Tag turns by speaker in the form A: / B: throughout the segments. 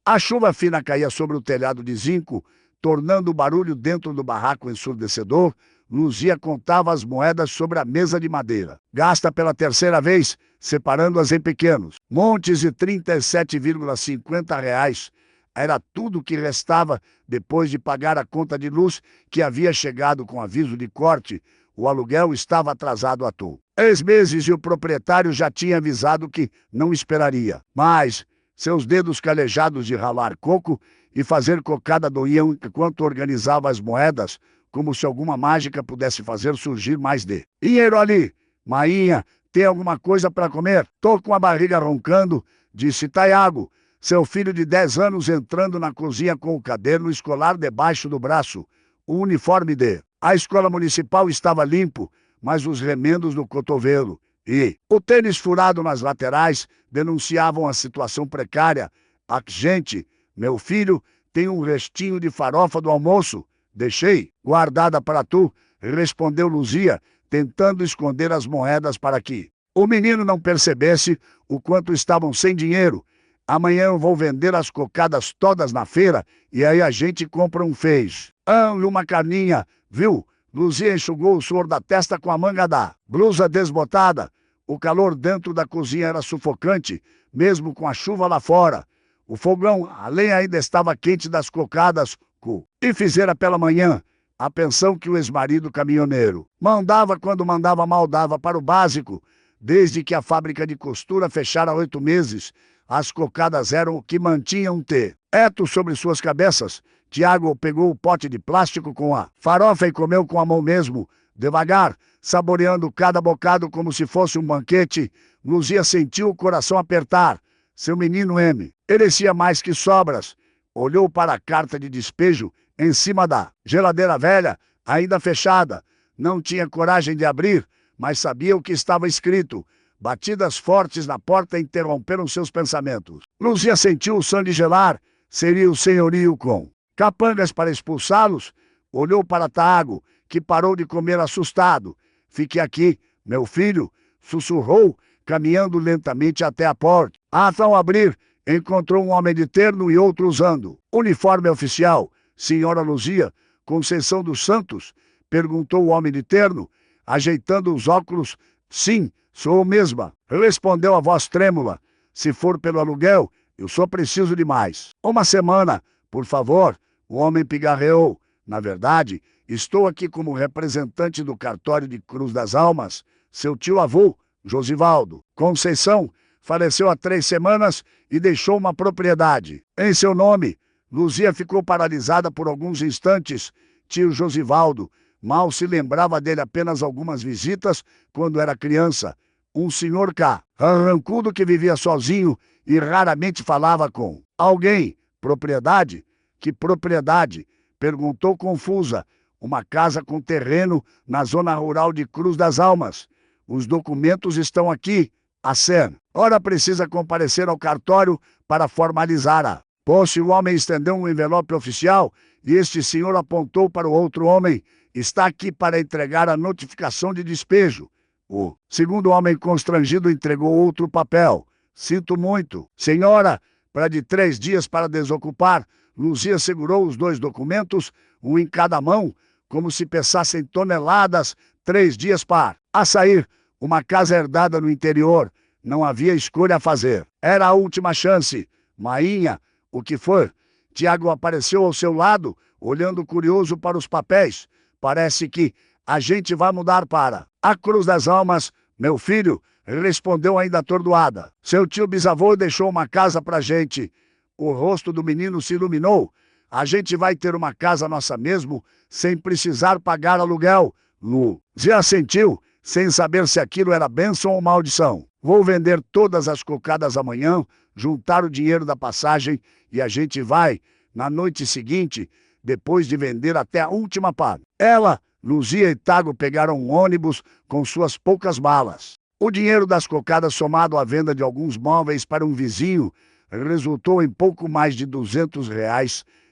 A: A chuva fina caía sobre o telhado de zinco, tornando o barulho dentro do barraco ensurdecedor. Luzia contava as moedas sobre a mesa de madeira. Gasta pela terceira vez, separando-as em pequenos montes de R$ 37,50. Era tudo o que restava depois de pagar a conta de luz que havia chegado com aviso de corte. O aluguel estava atrasado à toa. 3 meses e o proprietário já tinha avisado que não esperaria. Mas seus dedos calejados de ralar coco e fazer cocada doíam enquanto organizava as moedas, como se alguma mágica pudesse fazer surgir mais dinheiro ali. Mainha, tem alguma coisa para comer? Tô com a barriga roncando, disse Taiago, seu filho de 10 anos, entrando na cozinha com o caderno escolar debaixo do braço. O uniforme a escola municipal estava limpo, mas os remendos no cotovelo e o tênis furado nas laterais denunciavam a situação precária. Gente, meu filho, tem um restinho de farofa do almoço. Deixei guardada para tu, respondeu Luzia, tentando esconder as moedas para que o menino não percebesse o quanto estavam sem dinheiro. Amanhã eu vou vender as cocadas todas na feira e aí a gente compra um feijo. Uma carninha, viu? Luzia enxugou o suor da testa com a manga da blusa desbotada. O calor dentro da cozinha era sufocante, mesmo com a chuva lá fora. O fogão, a lenha ainda estava quente das cocadas e fizera pela manhã a pensão que o ex-marido caminhoneiro mandava quando mandava mal dava para o básico. Desde que a fábrica de costura fechara há 8 meses, as cocadas eram o que mantinham um teto sobre suas cabeças. Tiago pegou o pote de plástico com a farofa e comeu com a mão mesmo, devagar, saboreando cada bocado como se fosse um banquete. Luzia sentiu o coração apertar. Seu menino M merecia mais que sobras. Olhou para a carta de despejo em cima da geladeira velha, ainda fechada. Não tinha coragem de abrir, mas sabia o que estava escrito. Batidas fortes na porta interromperam seus pensamentos. Luzia sentiu o sangue gelar. Seria o senhorio com capangas para expulsá-los? Olhou para Taiago, que parou de comer assustado. Fique aqui, meu filho, sussurrou, caminhando lentamente até a porta. Ao abrir, encontrou um homem de terno e outro usando uniforme oficial. Senhora Luzia, Conceição dos Santos? Perguntou o homem de terno, ajeitando os óculos. Sim, sou mesma, respondeu a voz trêmula. Se for pelo aluguel, eu só preciso de mais 1 semana, por favor. O homem pigarreou. Na verdade, estou aqui como representante do cartório de Cruz das Almas. Seu tio-avô, Josivaldo Conceição, faleceu há 3 semanas e deixou uma propriedade em seu nome. Luzia ficou paralisada por alguns instantes. Tio Josivaldo, mal se lembrava dele, apenas algumas visitas quando era criança. Um senhor carrancudo que vivia sozinho e raramente falava com alguém. Propriedade? Que propriedade? Perguntou confusa. Uma casa com terreno na zona rural de Cruz das Almas. Os documentos estão aqui. A cena. Ora, precisa comparecer ao cartório para formalizar a posse. O homem estendeu um envelope oficial e este senhor apontou para o outro homem. Está aqui para entregar a notificação de despejo. O segundo homem, constrangido, entregou outro papel. Sinto muito, senhora, para de 3 dias para desocupar. Luzia segurou os 2 documentos, um em cada mão, como se pesassem toneladas. 3 dias para a sair. Uma casa herdada no interior. Não havia escolha a fazer. Era a última chance. Mainha, o que for? Tiago apareceu ao seu lado, olhando curioso para os papéis. Parece que a gente vai mudar para a Cruz das Almas, meu filho, respondeu ainda atordoada. Seu tio bisavô deixou uma casa pra gente. O rosto do menino se iluminou. A gente vai ter uma casa nossa mesmo, sem precisar pagar aluguel. Luzia assentiu, sem saber se aquilo era bênção ou maldição. Vou vender todas as cocadas amanhã, juntar o dinheiro da passagem e a gente vai, na noite seguinte, depois de vender até a última pá. Ela, Luzia e Taiago pegaram um ônibus com suas poucas malas. O dinheiro das cocadas, somado à venda de alguns móveis para um vizinho, resultou em pouco mais de R$ 200.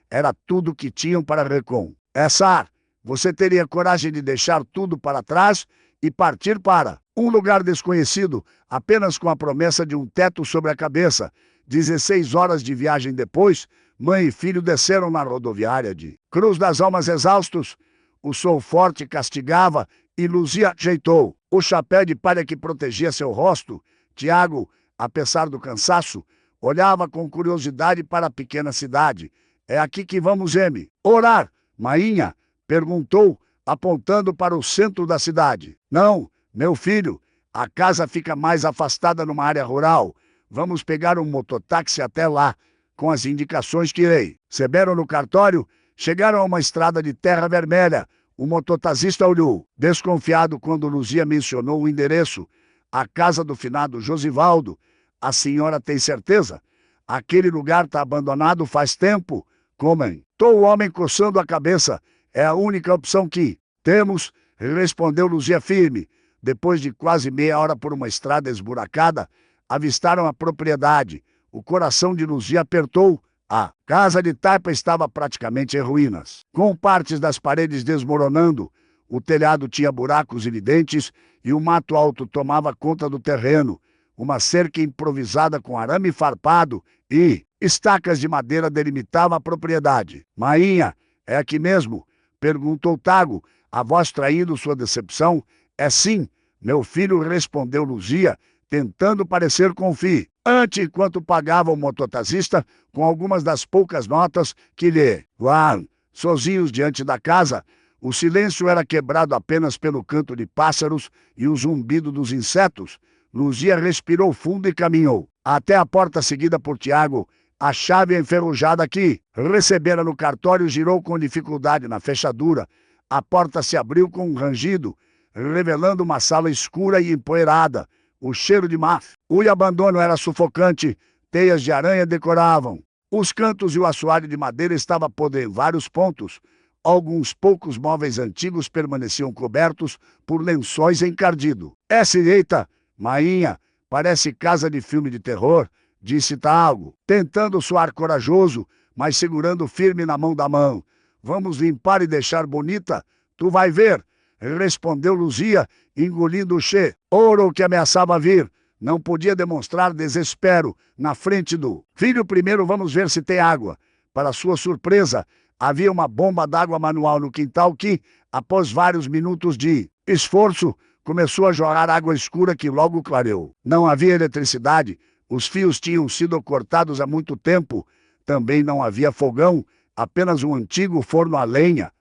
A: Era tudo que tinham para recomeçar. Você teria coragem de deixar tudo para trás e partir para um lugar desconhecido, apenas com a promessa de um teto sobre a cabeça, 16 horas de viagem depois, mãe e filho desceram na rodoviária de Cruz das Almas exaustos. O sol forte castigava e Luzia ajeitou o chapéu de palha que protegia seu rosto. Tiago, apesar do cansaço, olhava com curiosidade para a pequena cidade. É aqui que vamos, orar, mainha? Perguntou, apontando para o centro da cidade. Não, meu filho, a casa fica mais afastada numa área rural. Vamos pegar um mototáxi até lá, com as indicações que irei. Subiram no cartório, chegaram a uma estrada de terra vermelha. O mototaxista olhou, desconfiado quando Luzia mencionou o endereço. A casa do finado Josivaldo. A senhora tem certeza? Aquele lugar está abandonado faz tempo. Comentou o homem coçando a cabeça. É a única opção que temos, respondeu Luzia firme. Depois de quase meia hora por uma estrada esburacada, avistaram a propriedade. O coração de Luzia apertou. A casa de taipa estava praticamente em ruínas, com partes das paredes desmoronando. O telhado tinha buracos evidentes e o mato alto tomava conta do terreno. Uma cerca improvisada com arame farpado e estacas de madeira delimitavam a propriedade. Mainha, é aqui mesmo? Perguntou Tago, a voz traindo sua decepção. É sim, meu filho, respondeu Luzia, tentando parecer confiante, enquanto pagava o mototaxista com algumas das poucas notas que lhe voaram. Sozinhos diante da casa, o silêncio era quebrado apenas pelo canto de pássaros e o zumbido dos insetos. Luzia respirou fundo e caminhou até a porta seguida por Tiago. A chave enferrujada que recebera no cartório girou com dificuldade na fechadura. A porta se abriu com um rangido, revelando uma sala escura e empoeirada. O cheiro de máfia e abandono era sufocante. Teias de aranha decoravam os cantos e o assoalho de madeira estava podre em vários pontos. Alguns poucos móveis antigos permaneciam cobertos por lençóis encardidos. Eita, mainha, parece casa de filme de terror, disse Tago, tentando soar corajoso, mas segurando firme na mão da mão. Vamos limpar e deixar bonita? Tu vai ver, respondeu Luzia, engolindo o ouro que ameaçava vir. Não podia demonstrar desespero na frente do filho. Primeiro vamos ver se tem água. Para sua surpresa, havia uma bomba d'água manual no quintal que, após vários minutos de esforço, começou a jorrar água escura que logo clareou. Não havia eletricidade, os fios tinham sido cortados há muito tempo. Também não havia fogão, apenas um antigo forno a lenha.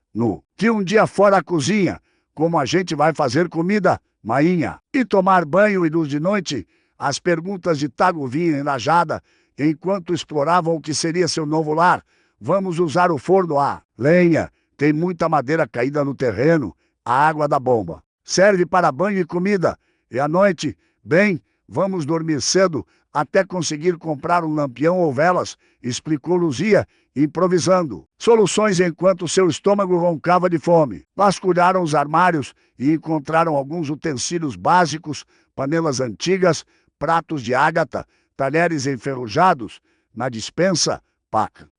A: Que um dia fora a cozinha. Como a gente vai fazer comida, mainha? E tomar banho e luz de noite? As perguntas de Tago vinham enrajada, enquanto exploravam o que seria seu novo lar. Vamos usar o forno a lenha. Tem muita madeira caída no terreno. A água da bomba serve para banho e comida. E à noite, bem, vamos dormir cedo até conseguir comprar um lampião ou velas, explicou Luzia, improvisando soluções enquanto seu estômago roncava de fome. Vasculharam os armários e encontraram alguns utensílios básicos, panelas antigas, pratos de ágata, talheres enferrujados. Na despensa,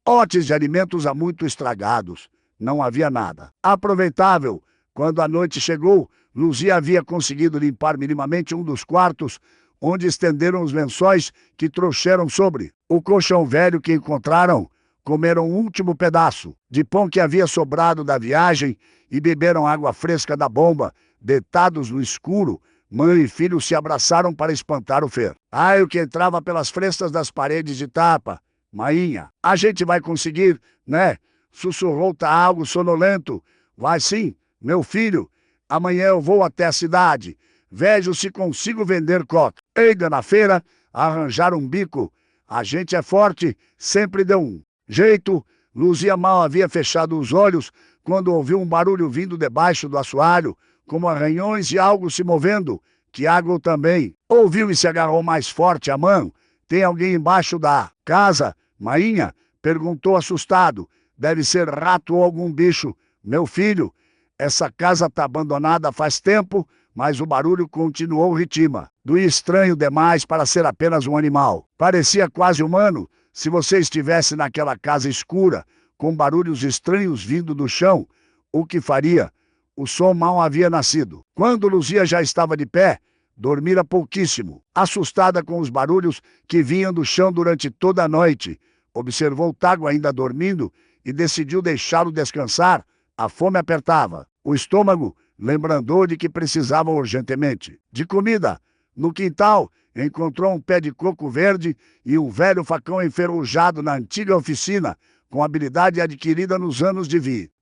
A: potes de alimentos há muito estragados. Não havia nada aproveitável. Quando a noite chegou, Luzia havia conseguido limpar minimamente um dos quartos, onde estenderam os lençóis que trouxeram sobre o colchão velho que encontraram. Comeram um último pedaço de pão que havia sobrado da viagem e beberam água fresca da bomba. Deitados no escuro, mãe e filho se abraçaram para espantar o fer. O que entrava pelas frestas das paredes de tapa. Mainha, a gente vai conseguir, né? Sussurrou Tago sonolento. Vai sim, meu filho. Amanhã eu vou até a cidade. Vejo se consigo vender coca. Eida na feira, arranjar um bico. A gente é forte, sempre deu um jeito. Luzia mal havia fechado os olhos quando ouviu um barulho vindo debaixo do assoalho, como arranhões e algo se movendo. Tiago também ouviu e se agarrou mais forte à mão. Tem alguém embaixo da casa, mainha? Perguntou assustado. Deve ser rato ou algum bicho. Meu filho, essa casa está abandonada faz tempo, mas o barulho continuou ritma. Do estranho demais para ser apenas um animal. Parecia quase humano. Se você estivesse naquela casa escura, com barulhos estranhos vindo do chão, o que faria? O som mal havia nascido. Quando Luzia já estava de pé, dormira pouquíssimo. Assustada com os barulhos que vinham do chão durante toda a noite, observou Tago ainda dormindo e decidiu deixá-lo descansar. A fome apertava. O estômago lembrou de que precisava urgentemente de comida. No quintal, encontrou um pé de coco verde e um velho facão enferrujado na antiga oficina, com habilidade adquirida nos anos de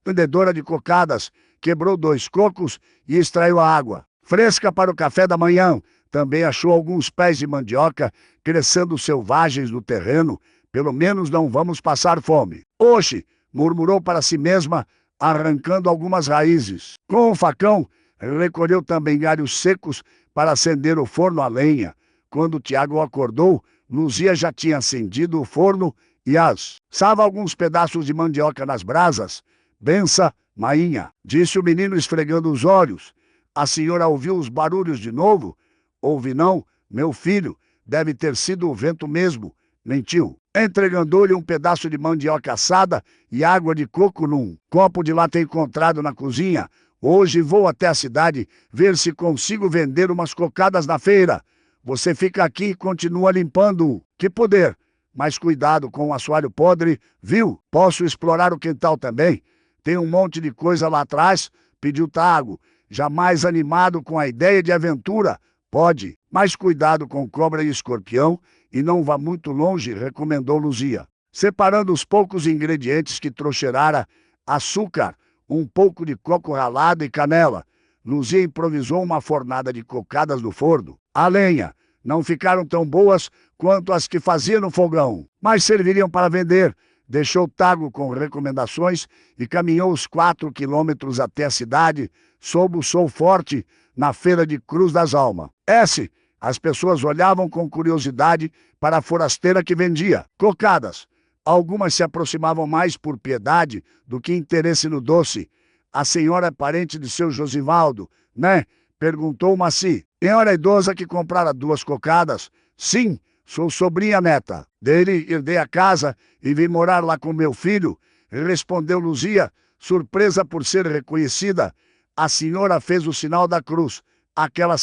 A: vendedora de cocadas. Quebrou 2 cocos e extraiu a água fresca para o café da manhã. Também achou alguns pés de mandioca crescendo selvagens no terreno. Pelo menos não vamos passar fome. Oxe, murmurou para si mesma, arrancando algumas raízes. Com o facão, recolheu também galhos secos para acender o forno a lenha. Quando Tiago acordou, Luzia já tinha acendido o forno e assava alguns pedaços de mandioca nas brasas. Bença, mainha, disse o menino esfregando os olhos. A senhora ouviu os barulhos de novo? Ouvi não, meu filho, deve ter sido o vento mesmo, mentiu. Entregando-lhe um pedaço de mandioca assada e água de coco num copo de lata encontrado na cozinha. Hoje vou até a cidade ver se consigo vender umas cocadas na feira. Você fica aqui e continua limpando. Que poder! Mas cuidado com o assoalho podre, viu? Posso explorar o quintal também? Tem um monte de coisa lá atrás, pediu Tago, jamais animado com a ideia de aventura. Pode, mas cuidado com cobra e escorpião e não vá muito longe, recomendou Luzia. Separando os poucos ingredientes que trouxerara, açúcar, um pouco de coco ralado e canela, Luzia improvisou uma fornada de cocadas no forno. A lenha não ficaram tão boas quanto as que fazia no fogão, mas serviriam para vender. Deixou Tago com recomendações e caminhou os 4 quilômetros até a cidade, sob o sol forte, na feira de Cruz das Almas. As pessoas olhavam com curiosidade para a forasteira que vendia cocadas. Algumas se aproximavam mais por piedade do que interesse no doce. A senhora é parente de seu Josivaldo, né? Perguntou Maci. Senhora idosa que comprara 2 cocadas? Sim, sou sobrinha neta dele, herdei a casa e vim morar lá com meu filho, respondeu Luzia, surpresa por ser reconhecida. A senhora fez o sinal da cruz. Aquela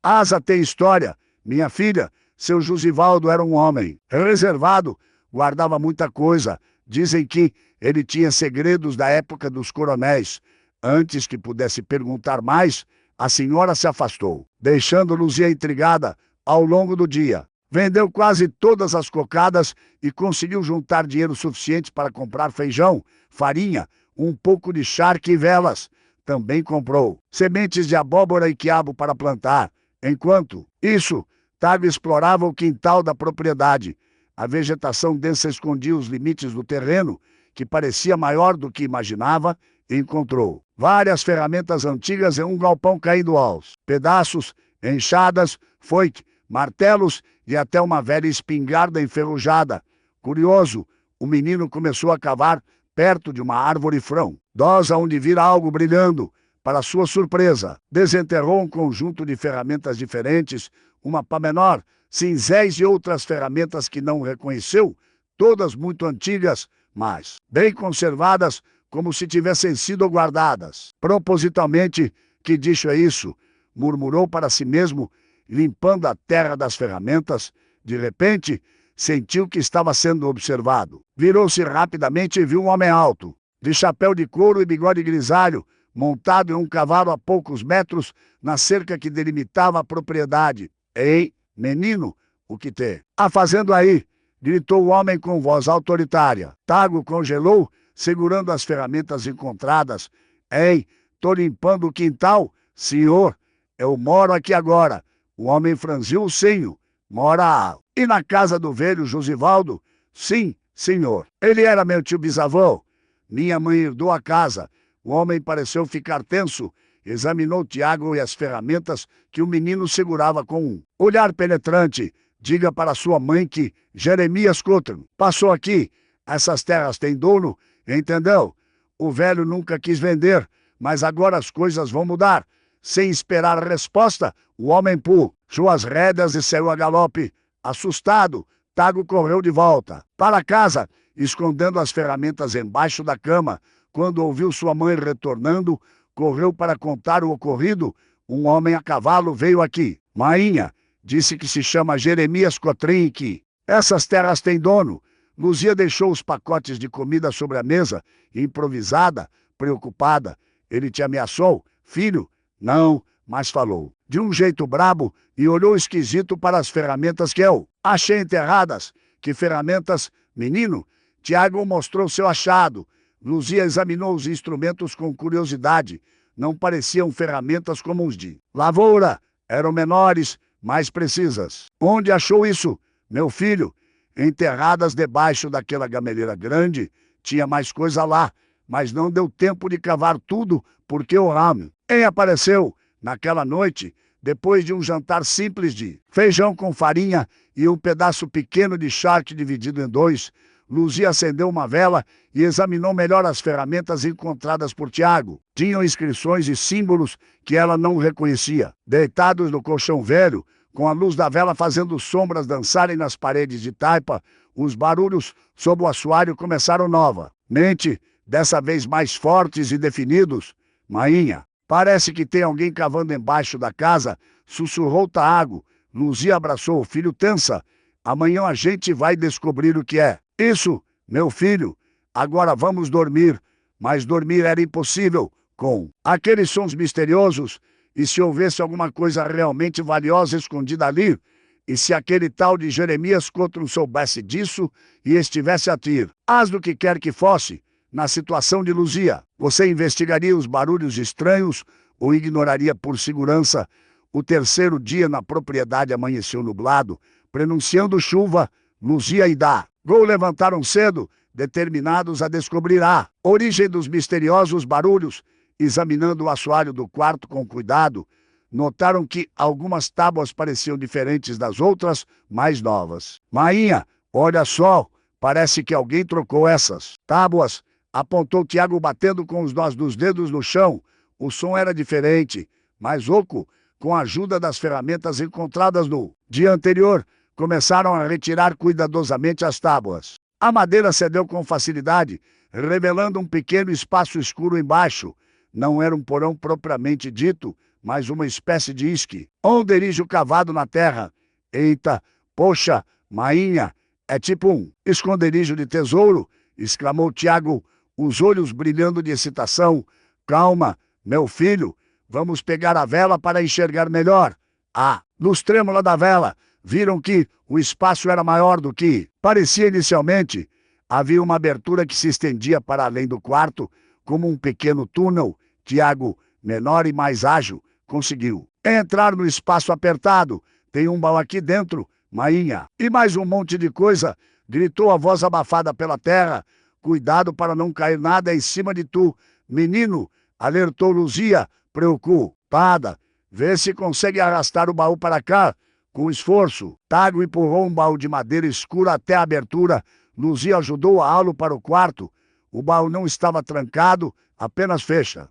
A: asa tem história. Minha filha, seu Josivaldo era um homem reservado, guardava muita coisa. Dizem que ele tinha segredos da época dos coronéis. Antes que pudesse perguntar mais, a senhora se afastou, deixando Luzia intrigada ao longo do dia. Vendeu quase todas as cocadas e conseguiu juntar dinheiro suficiente para comprar feijão, farinha, um pouco de charque e velas. Também comprou sementes de abóbora e quiabo para plantar. Enquanto isso, Tago explorava o quintal da propriedade. A vegetação densa escondia os limites do terreno, que parecia maior do que imaginava, e encontrou várias ferramentas antigas em um galpão caído aos pedaços, enxadas, foice, martelos e até uma velha espingarda enferrujada. Curioso, o menino começou a cavar perto de uma árvore frondosa onde vira algo brilhando. Para sua surpresa, desenterrou um conjunto de ferramentas diferentes, uma pá menor, cinzéis e outras ferramentas que não reconheceu, todas muito antigas, mas bem conservadas, como se tivessem sido guardadas propositalmente. Que dicho é isso? Murmurou para si mesmo, limpando a terra das ferramentas. De repente, sentiu que estava sendo observado. Virou-se rapidamente e viu um homem alto, de chapéu de couro e bigode grisalho, montado em um cavalo a poucos metros, na cerca que delimitava a propriedade. Ei, menino, o que tem fazendo aí? Gritou o homem com voz autoritária. Tago congelou, segurando as ferramentas encontradas. Ei, tô limpando o quintal, senhor. Eu moro aqui agora. O homem franziu o senho. Mora e na casa do velho Josivaldo? Sim, senhor. Ele era meu tio bisavô. Minha mãe herdou a casa. O homem pareceu ficar tenso. Examinou Tiago e as ferramentas que o menino segurava com um olhar penetrante. Diga para sua mãe que Jeremias Cotton passou aqui. Essas terras têm dono, entendeu? O velho nunca quis vender, mas agora as coisas vão mudar. Sem esperar a resposta, o homem puxou as rédeas e saiu a galope. Assustado, Tago correu de volta para casa, escondendo as ferramentas embaixo da cama. Quando ouviu sua mãe retornando, correu para contar o ocorrido. Um homem a cavalo veio aqui. Mainha disse que se chama Jeremias Cotrim e que essas terras têm dono. Luzia deixou os pacotes de comida sobre a mesa, improvisada, preocupada. Ele te ameaçou, filho? Não, mas falou de um jeito brabo e olhou esquisito para as ferramentas que eu achei enterradas. Que ferramentas, menino? Tiago mostrou seu achado. Luzia examinou os instrumentos com curiosidade. Não pareciam ferramentas como os de lavoura. Eram menores, mais precisas. Onde achou isso, meu filho? Enterradas debaixo daquela gameleira grande. Tinha mais coisa lá, mas não deu tempo de cavar tudo, porque o ramo apareceu naquela noite, depois de um jantar simples de feijão com farinha e um pedaço pequeno de charque dividido em dois. Luzia acendeu uma vela e examinou melhor as ferramentas encontradas por Tiago. Tinham inscrições e símbolos que ela não reconhecia. Deitados no colchão velho, com a luz da vela fazendo sombras dançarem nas paredes de taipa, os barulhos sob o assoalho começaram novamente, dessa vez mais fortes e definidos. Mainha, parece que tem alguém cavando embaixo da casa, sussurrou Tiago. Luzia abraçou o filho tensa. Amanhã a gente vai descobrir o que é. Isso, meu filho. Agora vamos dormir. Mas dormir era impossível com aqueles sons misteriosos. E se houvesse alguma coisa realmente valiosa escondida ali? E se aquele tal de Jeremias Cotrim soubesse disso e estivesse a tir as do que quer que fosse, na situação de Luzia, você investigaria os barulhos estranhos ou ignoraria por segurança? O terceiro dia na propriedade amanheceu nublado, prenunciando chuva. Luzia e Tiago levantaram cedo, determinados a descobrir a origem dos misteriosos barulhos. Examinando o assoalho do quarto com cuidado, notaram que algumas tábuas pareciam diferentes das outras, mais novas. Mainha, olha só, parece que alguém trocou essas tábuas, apontou Tiago batendo com os nós dos dedos no chão. O som era diferente, mais oco. Com a ajuda das ferramentas encontradas no dia anterior, começaram a retirar cuidadosamente as tábuas. A madeira cedeu com facilidade, revelando um pequeno espaço escuro embaixo. Não era um porão propriamente dito, mas uma espécie de esconderijo cavado na terra. Eita, poxa, Mainha, é tipo um esconderijo de tesouro, exclamou Tiago, os olhos brilhando de excitação. Calma, meu filho, vamos pegar a vela para enxergar melhor. A luz trêmula da vela, viram que o espaço era maior do que parecia inicialmente. Havia uma abertura que se estendia para além do quarto, como um pequeno túnel. Tiago, menor e mais ágil, conseguiu entrar no espaço apertado. Tem um baú aqui dentro, Mainha, e mais um monte de coisa, gritou a voz abafada pela terra. Cuidado para não cair nada em cima de tu, menino, alertou Luzia, preocupada. Vê se consegue arrastar o baú para cá. Com esforço, Tiago empurrou um baú de madeira escura até a abertura. Luzia ajudou a lo para o quarto. O baú não estava trancado, apenas fechado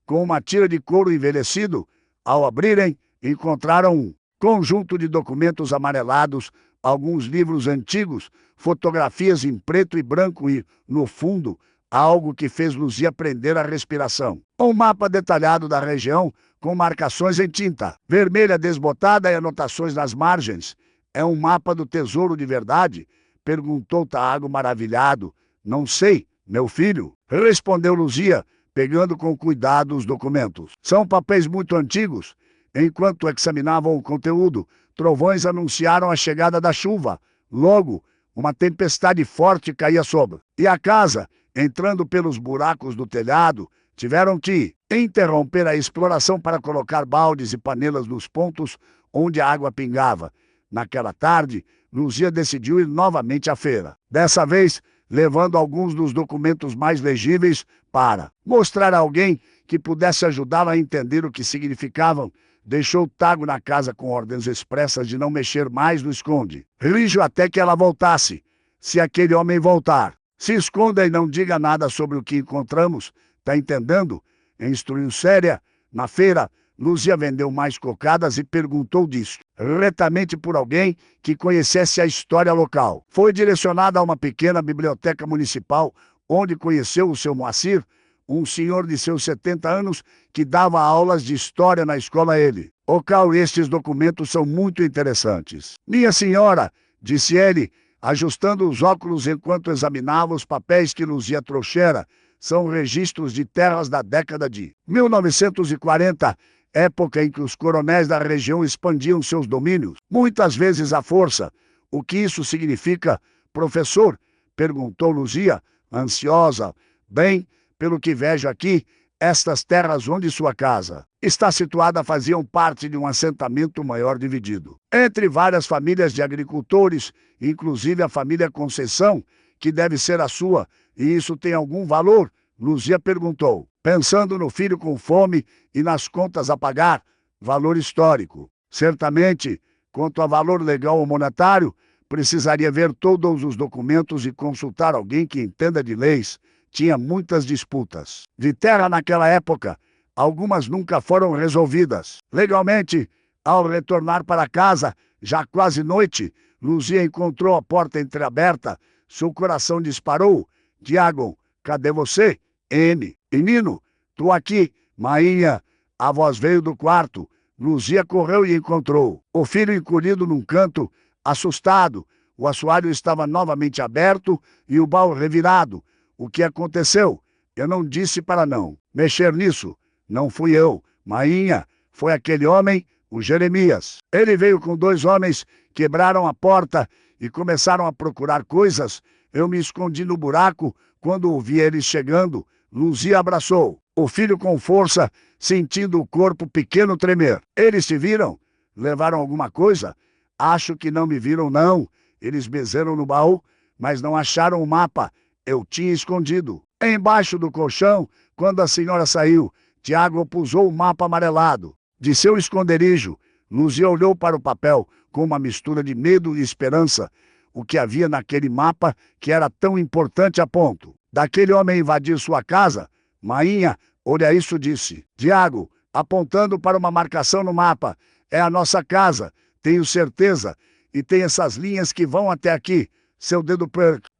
A: com uma tira de couro envelhecido. Ao abrirem, encontraram um conjunto de documentos amarelados, alguns livros antigos, fotografias em preto e branco e, no fundo, algo que fez Luzia prender a respiração. Um mapa detalhado da região, com marcações em tinta vermelha desbotada e anotações nas margens. É um mapa do tesouro de verdade? Perguntou Tiago maravilhado. Não sei, meu filho, respondeu Luzia, pegando com cuidado os documentos. São papéis muito antigos. Enquanto examinavam o conteúdo, trovões anunciaram a chegada da chuva. Logo, uma tempestade forte caía sobre e a casa, entrando pelos buracos do telhado, tiveram que interromper a exploração para colocar baldes e panelas nos pontos onde a água pingava. Naquela tarde, Luzia decidiu ir novamente à feira. Dessa vez, levando alguns dos documentos mais legíveis para mostrar a alguém que pudesse ajudá-la a entender o que significavam. Deixou Tiago na casa com ordens expressas de não mexer mais no esconde-rijo até que ela voltasse. Se aquele homem voltar, se esconda e não diga nada sobre o que encontramos, tá entendendo? Instruiu séria. Na feira, Luzia vendeu mais cocadas e perguntou disso, retamente por alguém que conhecesse a história local. Foi direcionada a uma pequena biblioteca municipal, onde conheceu o seu Moacir, um senhor de seus 70 anos que dava aulas de história na escola ele. Ô Cal, estes documentos são muito interessantes. Minha senhora, disse ele, ajustando os óculos enquanto examinava os papéis que Luzia trouxera, são registros de terras da década de 1940, época em que os coronéis da região expandiam seus domínios, muitas vezes à força. O que isso significa, professor? Perguntou Luzia, ansiosa. Bem, pelo que vejo aqui, estas terras onde sua casa está situada faziam parte de um assentamento maior dividido entre várias famílias de agricultores, inclusive a família Conceição, que deve ser a sua, e isso tem algum valor? Luzia perguntou, pensando no filho com fome e nas contas a pagar. Valor histórico. Certamente, quanto a valor legal ou monetário, precisaria ver todos os documentos e consultar alguém que entenda de leis. Tinha muitas disputas de terra naquela época. Algumas nunca foram resolvidas. Legalmente, ao retornar para casa, já quase noite, Luzia encontrou a porta entreaberta. Seu coração disparou. Tiago, cadê você? N. Menino, tô aqui. Mainha. A voz veio do quarto. Luzia correu e encontrou o filho encolhido num canto, assustado. O assoalho estava novamente aberto e o baú revirado. O que aconteceu? Eu não disse para não mexer nisso. Não fui eu. Mainha, foi aquele homem, o Jeremias. Ele veio com 2 homens, quebraram a porta e começaram a procurar coisas. Eu me escondi no buraco quando ouvi eles chegando. Luzia abraçou o filho com força, sentindo o corpo pequeno tremer. Eles te viram? Levaram alguma coisa? Acho que não me viram, não. Eles bezeram no baú, mas não acharam o mapa. Eu tinha escondido embaixo do colchão quando a senhora saiu. Tiago pusou o mapa amarelado de seu esconderijo. Luzia olhou para o papel com uma mistura de medo e esperança. O que havia naquele mapa que era tão importante a ponto daquele homem invadir sua casa? Mainha, olha isso, disse Tiago, apontando para uma marcação no mapa. É a nossa casa, tenho certeza. E tem essas linhas que vão até aqui. Seu dedo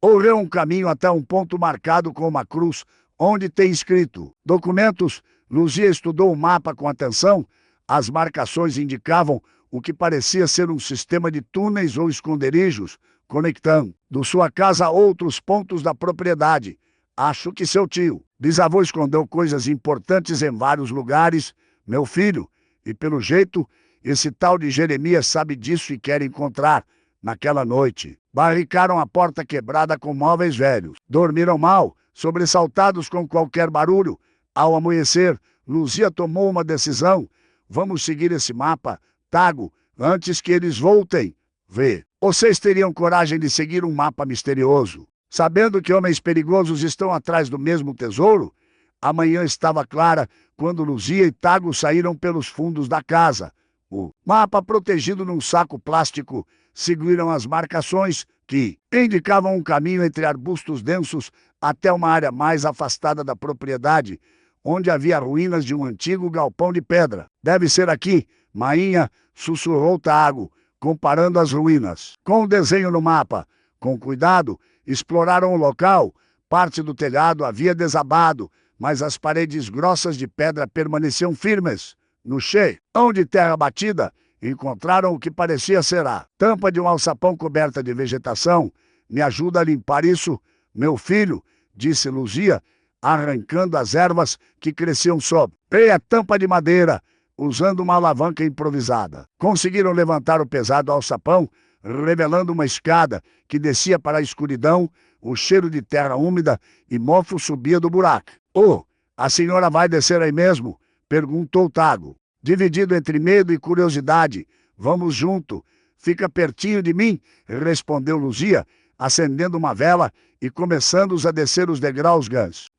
A: correu um caminho até um ponto marcado com uma cruz, onde tem escrito documentos. Luzia estudou o mapa com atenção. As marcações indicavam o que parecia ser um sistema de túneis ou esconderijos, conectando sua casa a outros pontos da propriedade. Acho que seu tio, bisavô, escondeu coisas importantes em vários lugares, meu filho, e pelo jeito, esse tal de Jeremias sabe disso e quer encontrar. Naquela noite, barricaram a porta quebrada com móveis velhos. Dormiram mal, sobressaltados com qualquer barulho. Ao amanhecer, Luzia tomou uma decisão. Vamos seguir esse mapa, Tago, antes que eles voltem. Vê, vocês teriam coragem de seguir um mapa misterioso, sabendo que homens perigosos estão atrás do mesmo tesouro? A manhã estava clara quando Luzia e Tago saíram pelos fundos da casa. O mapa, protegido num saco plástico, seguiram as marcações que indicavam um caminho entre arbustos densos até uma área mais afastada da propriedade, onde havia ruínas de um antigo galpão de pedra. Deve ser aqui, Mainha, sussurrou Tago, comparando as ruínas com o desenho no mapa. Com cuidado, exploraram o local. Parte do telhado havia desabado, mas as paredes grossas de pedra permaneciam firmes. No chão de terra batida, encontraram o que parecia ser a tampa de um alçapão coberta de vegetação. Me ajuda a limpar isso, meu filho, disse Luzia, arrancando as ervas que cresciam sob a tampa de madeira, usando uma alavanca improvisada. Conseguiram levantar o pesado alçapão, revelando uma escada que descia para a escuridão. O cheiro de terra úmida e mofo subia do buraco. Oh, a senhora vai descer aí mesmo? Perguntou Tago, dividido entre medo e curiosidade. Vamos junto. Fica pertinho de mim, respondeu Luzia, acendendo uma vela e começando a descer os degraus gansos.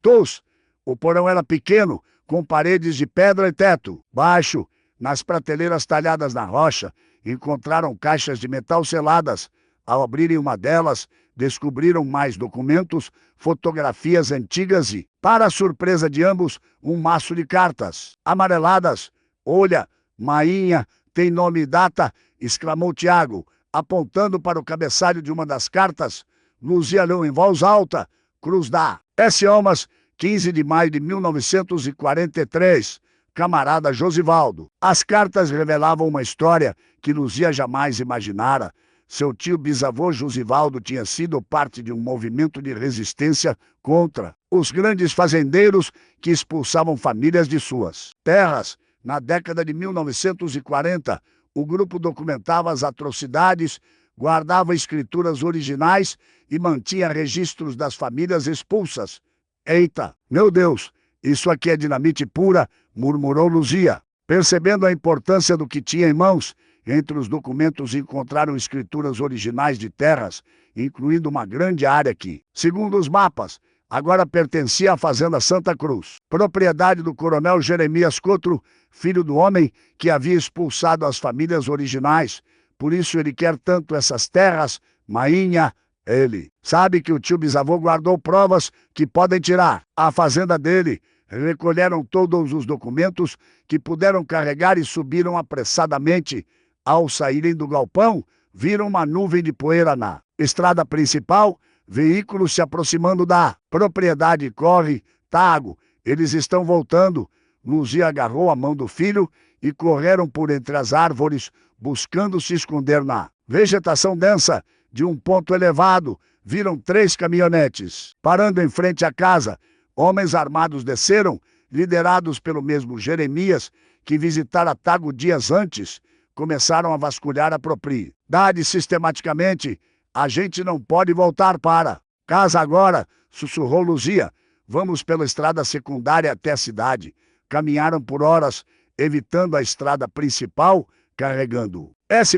A: O porão era pequeno, com paredes de pedra e teto baixo. Nas prateleiras talhadas na rocha, encontraram caixas de metal seladas. Ao abrirem uma delas, descobriram mais documentos, fotografias antigas e, para a surpresa de ambos, um maço de cartas amareladas. Olha, Mainha, tem nome e data, exclamou Tiago, apontando para o cabeçalho de uma das cartas. Luzia leu em voz alta: Cruz da S. Almas, 15 de maio de 1943, camarada Josivaldo. As cartas revelavam uma história que Luzia jamais imaginara. Seu tio bisavô Josivaldo tinha sido parte de um movimento de resistência contra os grandes fazendeiros que expulsavam famílias de suas terras. Na década de 1940, o grupo documentava as atrocidades, guardava escrituras originais e mantinha registros das famílias expulsas. Eita, meu Deus, isso aqui é dinamite pura, murmurou Luzia. Percebendo a importância do que tinha em mãos, entre os documentos encontraram escrituras originais de terras, incluindo uma grande área que, segundo os mapas, agora pertencia à Fazenda Santa Cruz, propriedade do coronel Jeremias Cotro, filho do homem que havia expulsado as famílias originais. Por isso ele quer tanto essas terras, mainha. Ele sabe que o tio bisavô guardou provas que podem tirar a fazenda dele. Recolheram todos os documentos que puderam carregar e subiram apressadamente. Ao saírem do galpão, viram uma nuvem de poeira na estrada principal, veículos se aproximando da propriedade. Corre, Tago, eles estão voltando. Luzia agarrou a mão do filho e correram por entre as árvores, buscando se esconder na vegetação densa de um ponto elevado. Viram 3 caminhonetes parando em frente à casa. Homens armados desceram, liderados pelo mesmo Jeremias, que visitara Tago dias antes. Começaram a vasculhar a propriedade sistematicamente. A gente não pode voltar para casa agora, sussurrou Luzia. Vamos pela estrada secundária até a cidade. Caminharam por horas, evitando a estrada principal, carregando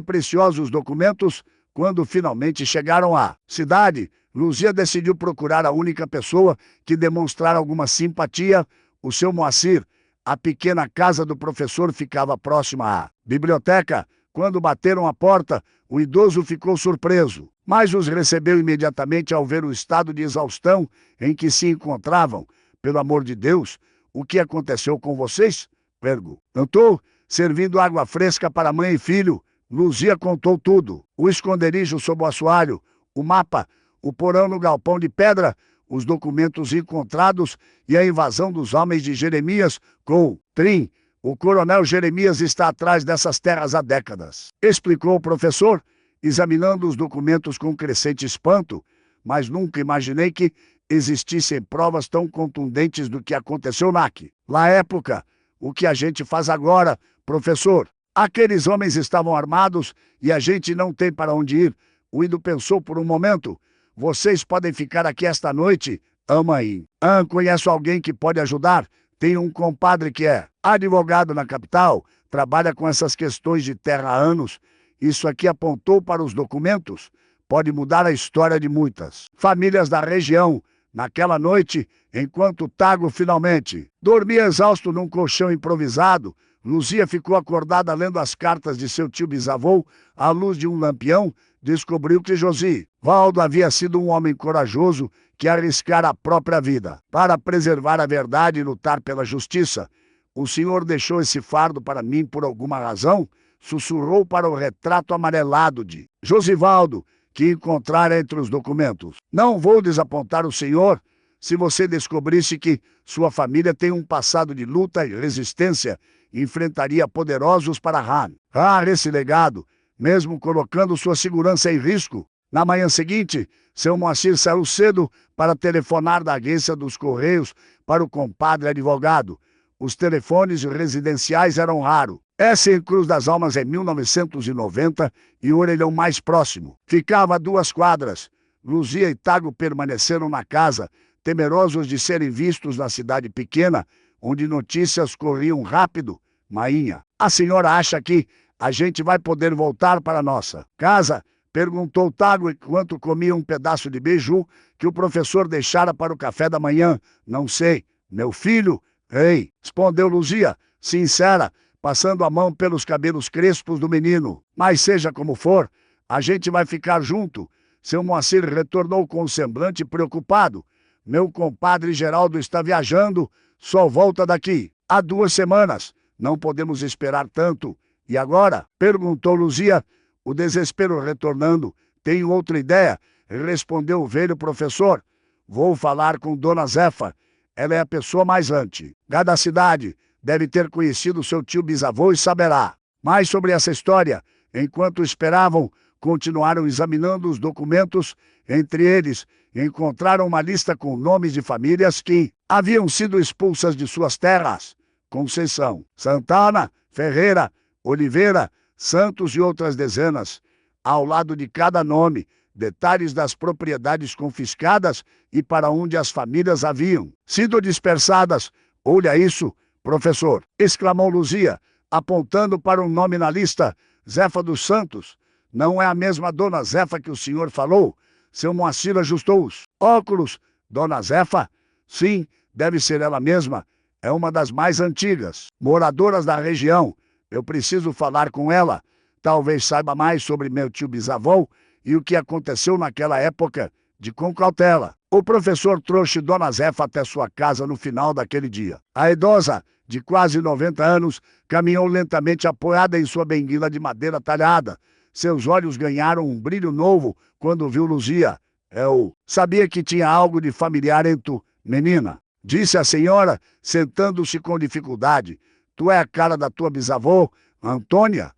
A: preciosos documentos. Quando finalmente chegaram à cidade, Luzia decidiu procurar a única pessoa que demonstrara alguma simpatia, o seu Moacir. A pequena casa do professor ficava próxima à biblioteca. Quando bateram a porta, o idoso ficou surpreso, mas os recebeu imediatamente ao ver o estado de exaustão em que se encontravam. Pelo amor de Deus, o que aconteceu com vocês? Perguntou, servindo água fresca para mãe e filho. Luzia contou tudo: o esconderijo sob o assoalho, o mapa, o porão no galpão de pedra, os documentos encontrados e a invasão dos homens de Jeremias com Trim. O coronel Jeremias está atrás dessas terras há décadas, explicou o professor, examinando os documentos com crescente espanto. Mas nunca imaginei que existissem provas tão contundentes do que aconteceu na época. O que a gente faz agora, professor? Aqueles homens estavam armados e a gente não tem para onde ir. O Ido pensou por um momento. Vocês podem ficar aqui esta noite? Mãe. Conheço alguém que pode ajudar. Tenho um compadre que é advogado na capital, trabalha com essas questões de terra há anos. Isso aqui apontou para os documentos. Pode mudar a história de muitas famílias da região. Naquela noite, enquanto Tago finalmente dormia exausto num colchão improvisado, Luzia ficou acordada lendo as cartas de seu tio bisavô. À luz de um lampião, descobriu que Josivaldo havia sido um homem corajoso que arriscara a própria vida para preservar a verdade e lutar pela justiça. O senhor deixou esse fardo para mim por alguma razão? Sussurrou para o retrato amarelado de Josivaldo, que encontrara entre os documentos. Não vou desapontar o senhor. Se você descobrisse que sua família tem um passado de luta e resistência, enfrentaria poderosos para honrar esse legado, mesmo colocando sua segurança em risco. Na manhã seguinte, seu Moacir saiu cedo para telefonar da agência dos Correios para o compadre advogado. Os telefones residenciais eram raros. Essa em Cruz das Almas em 1990 e o orelhão mais próximo ficava a 2 quadras. Luzia e Tago permaneceram na casa, temerosos de serem vistos na cidade pequena, onde notícias corriam rápido. Mainha, a senhora acha que a gente vai poder voltar para nossa casa? Perguntou Tago enquanto comia um pedaço de beiju que o professor deixara para o café da manhã. Não sei, meu filho. Ei, respondeu Luzia, sincera, passando a mão pelos cabelos crespos do menino. Mas seja como for, a gente vai ficar junto. Seu Moacir retornou com um semblante preocupado. Meu compadre Geraldo está viajando, só volta daqui a 2 semanas. Não podemos esperar tanto. E agora? Perguntou Luzia, o desespero retornando. Tenho outra ideia, respondeu o velho professor. Vou falar com Dona Zefa. ela é a pessoa mais antiga da cidade. Deve ter conhecido seu tio bisavô e saberá mais sobre essa história. Enquanto esperavam, continuaram examinando os documentos. Entre eles, encontraram uma lista com nomes de famílias que haviam sido expulsas de suas terras: Conceição, Santana, Ferreira, Oliveira, Santos e outras dezenas. Ao lado de cada nome, detalhes das propriedades confiscadas e para onde as famílias haviam sido dispersadas. "Olha isso, professor!" exclamou Luzia, apontando para um nome na lista: Zefa dos Santos. "Não é a mesma Dona Zefa que o senhor falou?" Seu Moacir ajustou os óculos. "Dona Zefa? Sim, deve ser ela mesma. É uma das mais antigas moradoras da região. Eu preciso falar com ela. Talvez saiba mais sobre meu tio bisavô e o que aconteceu naquela época. Com cautela, o professor trouxe Dona Zefa até sua casa no final daquele dia. A idosa, de quase 90 anos, caminhou lentamente apoiada em sua benguila de madeira talhada. Seus olhos ganharam um brilho novo quando viu Luzia. "Eu sabia que tinha algo de familiar em tu, menina", disse a senhora, sentando-se com dificuldade. "Tu é a cara da tua bisavó, Antônia?"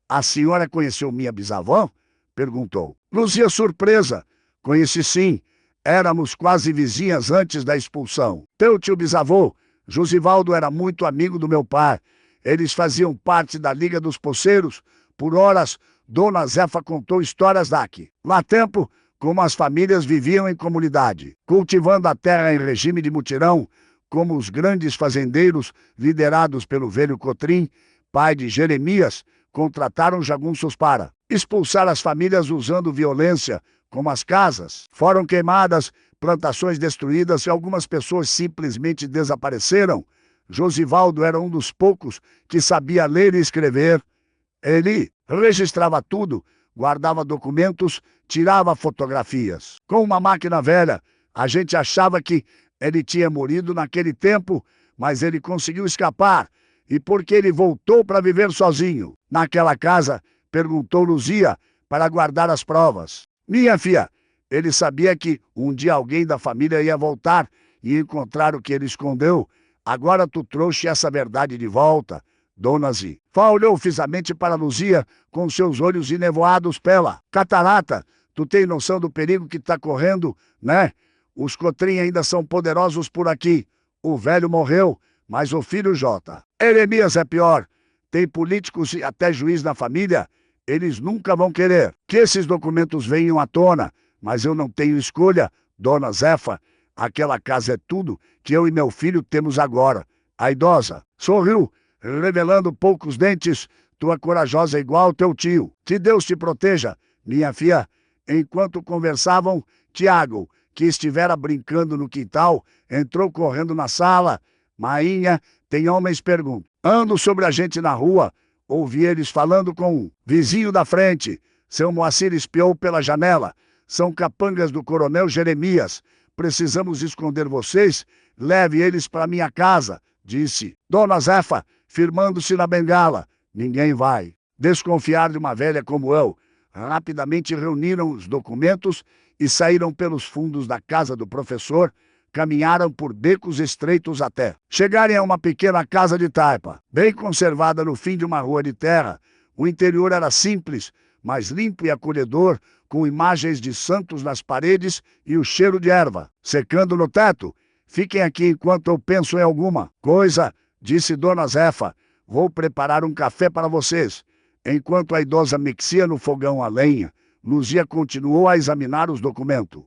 A: "A senhora conheceu minha bisavó?" perguntou Luzia, surpresa. "Conheci sim. Éramos quase vizinhas antes da expulsão. Teu tio bisavô, Josivaldo, era muito amigo do meu pai. Eles faziam parte da Liga dos Poceiros. Por horas, Dona Zefa contou histórias daqui. Lá tempo, como as famílias viviam em comunidade, cultivando a terra em regime de mutirão, como os grandes fazendeiros, liderados pelo velho Cotrim, pai de Jeremias, contrataram jagunços para expulsar as famílias usando violência, como as casas foram queimadas, plantações destruídas e algumas pessoas simplesmente desapareceram. Josivaldo era um dos poucos que sabia ler e escrever. Ele registrava tudo, guardava documentos, tirava fotografias. Com uma máquina velha, a gente achava que ele tinha morrido naquele tempo, mas ele conseguiu escapar. E por que ele voltou para viver sozinho naquela casa? Perguntou Luzia, para guardar as provas. "Minha filha, ele sabia que um dia alguém da família ia voltar e encontrar o que ele escondeu. Agora tu trouxe essa verdade de volta." Dona Zefa olhou fixamente para Luzia com seus olhos enevoados pela catarata. "Tu tem noção do perigo que está correndo, né? Os Cotrim ainda são poderosos por aqui. O velho morreu, mas o filho J. Jeremias é pior. Tem políticos e até juiz na família. Eles nunca vão querer que esses documentos venham à tona. Mas eu não tenho escolha, Dona Zefa. Aquela casa é tudo que eu e meu filho temos agora." A idosa sorriu, revelando poucos dentes. "Tu é corajosa igual teu tio. Que Deus te proteja, minha filha." Enquanto conversavam, Tiago, que estivera brincando no quintal, entrou correndo na sala. "Mainha, tem homens perguntando sobre a gente na rua." Ouvi eles falando com um vizinho da frente. Seu Moacir espiou pela janela. "São capangas do coronel Jeremias. Precisamos esconder vocês. Leve eles para minha casa", disse Dona Zefa, firmando-se na bengala. "Ninguém vai desconfiar de uma velha como eu." Rapidamente reuniram os documentos e saíram pelos fundos da casa do professor. Caminharam por becos estreitos até chegarem a uma pequena casa de taipa, bem conservada no fim de uma rua de terra. O interior era simples, mas limpo e acolhedor, com imagens de santos nas paredes e o cheiro de erva secando no teto. "Fiquem aqui enquanto eu penso em alguma coisa", disse Dona Zefa. "Vou preparar um café para vocês." Enquanto a idosa mexia no fogão a lenha, Luzia continuou a examinar os documentos.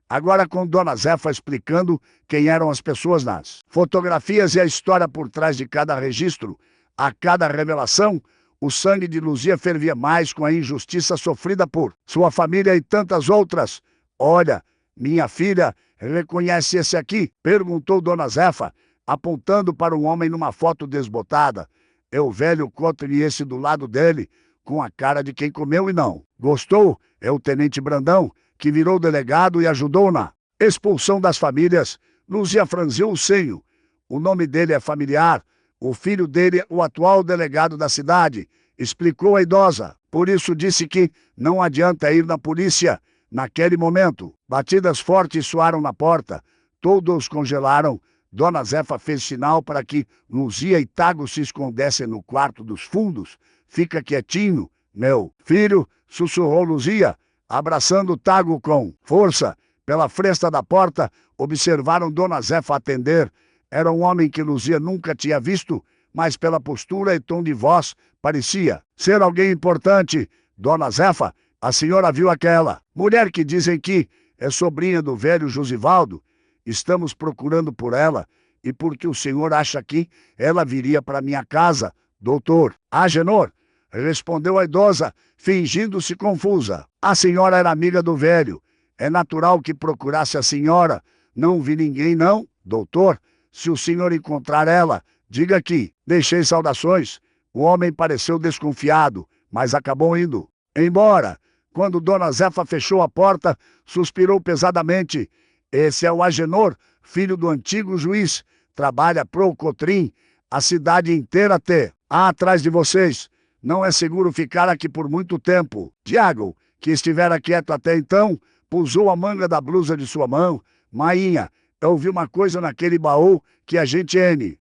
A: Agora com Dona Zefa explicando quem eram as pessoas nas fotografias e a história por trás de cada registro. A cada revelação, o sangue de Luzia fervia mais com a injustiça sofrida por sua família e tantas outras. "Olha, minha filha, reconhece esse aqui?" perguntou Dona Zefa, apontando para um homem numa foto desbotada. "É o velho Cotrim e esse do lado dele, com a cara de quem comeu e não gostou, é o Tenente Brandão, que virou delegado e ajudou na expulsão das famílias." Luzia franziu o senho. "O nome dele é familiar. O filho dele é o atual delegado da cidade", explicou a idosa. "Por isso disse que não adianta ir na polícia." Naquele momento, batidas fortes soaram na porta. todos congelaram. Dona Zefa fez sinal para que Luzia e Tago se escondessem no quarto dos fundos. Fica quietinho, meu filho, sussurrou Luzia, abraçando Tago com força. Pela fresta da porta, observaram Dona Zefa atender. Era um homem que Luzia nunca tinha visto, mas pela postura e tom de voz, parecia ser alguém importante. Dona Zefa, a senhora viu aquela mulher que dizem que é sobrinha do velho Josivaldo? Estamos procurando por ela, e porque o senhor acha que ela viria para minha casa, doutor Agenor? Respondeu a idosa, fingindo-se confusa. A senhora era amiga do velho. É natural que procurasse a senhora. Não vi ninguém, não, doutor. Se o senhor encontrar ela, diga que deixei saudações. O homem pareceu desconfiado, mas acabou indo embora. Quando Dona Zefa fechou a porta, suspirou pesadamente. Esse é o Agenor, filho do antigo juiz. Trabalha pro Cotrim. A cidade inteira atrás de vocês. Não é seguro ficar aqui por muito tempo. Tiago, que estivera quieto até então, pusou a manga da blusa de sua mão. Mainha, eu vi uma coisa naquele baú que a gente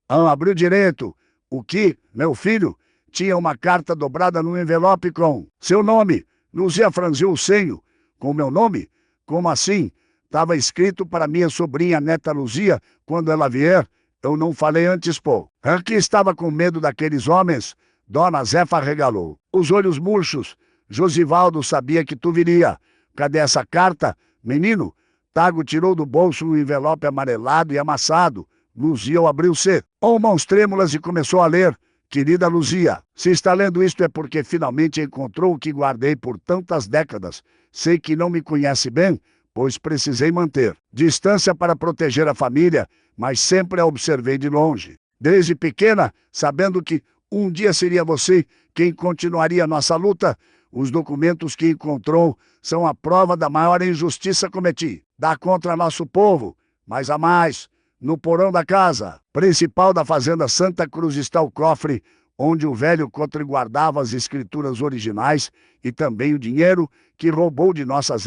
A: abriu direito. O que, meu filho? Tinha uma carta dobrada num envelope com seu nome. Luzia franziu o senho. Com meu nome? Como assim? Estava escrito para minha sobrinha neta Luzia, quando ela vier. Eu não falei antes, pô. Aqui estava com medo daqueles homens. Dona Zefa regalou os olhos murchos. Josivaldo sabia que tu viria. Cadê essa carta? Menino, Tago tirou do bolso um envelope amarelado e amassado. Luzia o abriu-se, com mãos trêmulas e começou a ler. Querida Luzia, se está lendo isto é porque finalmente encontrou o que guardei por tantas décadas. Sei que não me conhece bem, pois precisei manter distância para proteger a família, mas sempre a observei de longe. Desde pequena, sabendo que um dia seria você quem continuaria nossa luta, os documentos que encontrou são a prova da maior injustiça cometida contra nosso povo. Mas há mais. No porão da casa principal da fazenda Santa Cruz está o cofre, onde o velho Cotre guardava as escrituras originais e também o dinheiro que roubou de nossas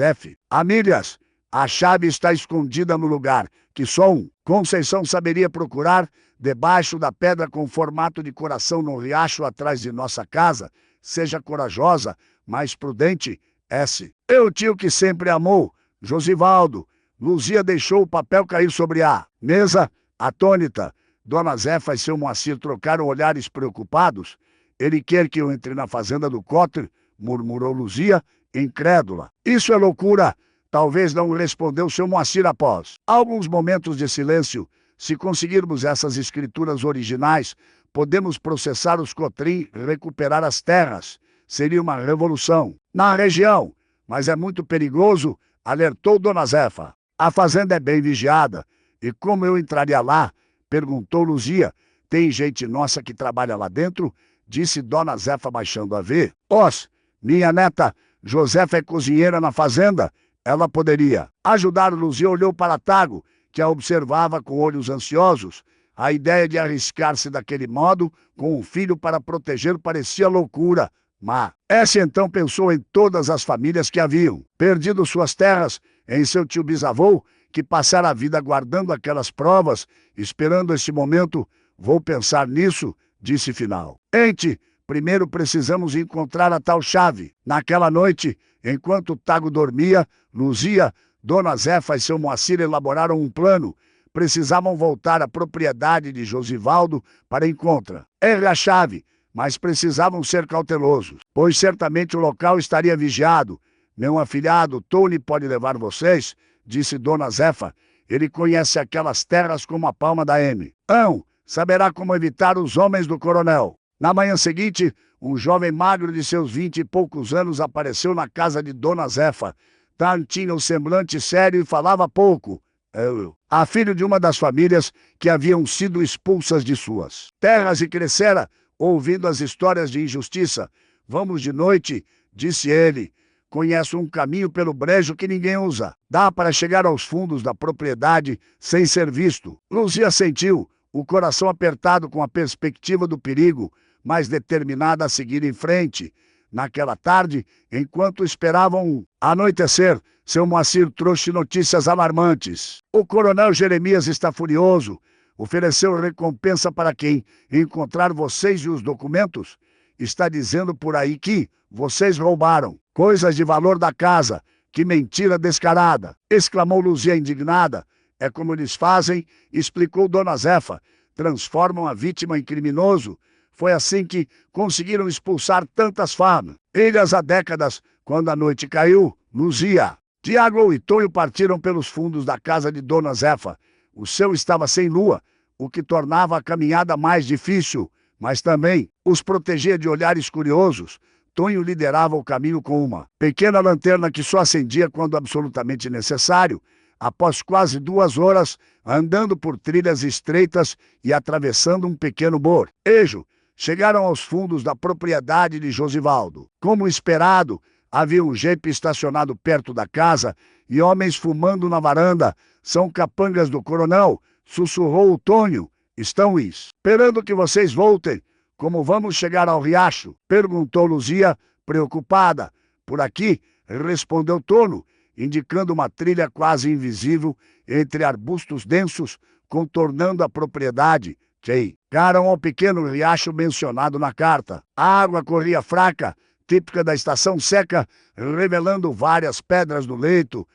A: famílias. A chave está escondida no lugar que só um Conceição saberia procurar, debaixo da pedra com formato de coração no riacho atrás de nossa casa. Seja corajosa, mais prudente, S. Eu tio que sempre amou, Josivaldo. Luzia deixou o papel cair sobre a mesa, atônita. Dona Zefa e seu Moacir trocaram olhares preocupados. Ele quer que eu entre na fazenda do Cotre, murmurou Luzia, incrédula. Isso é loucura. Talvez não respondeu seu Moacir após alguns momentos de silêncio. Se conseguirmos essas escrituras originais, podemos processar os Cotrim e recuperar as terras. Seria uma revolução na região, mas é muito perigoso, alertou Dona Zefa. A fazenda é bem vigiada. E como eu entraria lá? Perguntou Luzia. Tem gente nossa que trabalha lá dentro? Disse Dona Zefa baixando a V. Minha neta Josefa é cozinheira na fazenda. Ela poderia ajudar. Luzia olhou para Tago, que a observava com olhos ansiosos. A ideia de arriscar-se daquele modo, com um filho para proteger, parecia loucura. Mas essa então pensou em todas as famílias que haviam perdido suas terras, em seu tio bisavô, que passara a vida guardando aquelas provas, esperando esse momento. Vou pensar nisso, disse final. Primeiro precisamos encontrar a tal chave. Naquela noite, enquanto Tago dormia, Luzia, Dona Zefa e seu Moacir elaboraram um plano. Precisavam voltar à propriedade de Josivaldo para encontrar a chave, mas precisavam ser cautelosos, pois certamente o local estaria vigiado. Meu afilhado Tony pode levar vocês, disse Dona Zefa. Ele conhece aquelas terras como a palma da mão. Saberá como evitar os homens do coronel. Na manhã seguinte, um jovem magro de seus 20 e poucos anos apareceu na casa de Dona Zefa. Tinha o semblante sério e falava pouco. A filha de uma das famílias que haviam sido expulsas de suas terras e crescera ouvindo as histórias de injustiça. Vamos de noite, disse ele. Conheço um caminho pelo brejo que ninguém usa. Dá para chegar aos fundos da propriedade sem ser visto. Luzia sentiu, o coração apertado com a perspectiva do perigo, mas determinada a seguir em frente. Naquela tarde, enquanto esperavam anoitecer, seu Moacir trouxe notícias alarmantes. O coronel Jeremias está furioso. Ofereceu recompensa para quem encontrar vocês e os documentos. Está dizendo por aí que vocês roubaram coisas de valor da casa. Que mentira descarada! Exclamou Luzia indignada. É como eles fazem, explicou Dona Zefa. Transformam a vítima em criminoso. Foi assim que conseguiram expulsar tantas famílias há décadas. Quando a noite caiu, Luzia, Tiago e Tonho partiram pelos fundos da casa de Dona Zefa. O céu estava sem lua, o que tornava a caminhada mais difícil, mas também os protegia de olhares curiosos. Tonho liderava o caminho com uma pequena lanterna que só acendia quando absolutamente necessário. Após quase 2 horas, andando por trilhas estreitas e atravessando um pequeno borejo, chegaram aos fundos da propriedade de Josivaldo. Como esperado, havia um jeep estacionado perto da casa e homens fumando na varanda. São capangas do coronel, sussurrou o Tonho. Estão esperando que vocês voltem. Como vamos chegar ao riacho? Perguntou Luzia, preocupada. Por aqui, respondeu Tono, indicando uma trilha quase invisível entre arbustos densos, contornando a propriedade. Chegaram ao pequeno riacho mencionado na carta. A água corria fraca, típica da estação seca, revelando várias pedras no leito.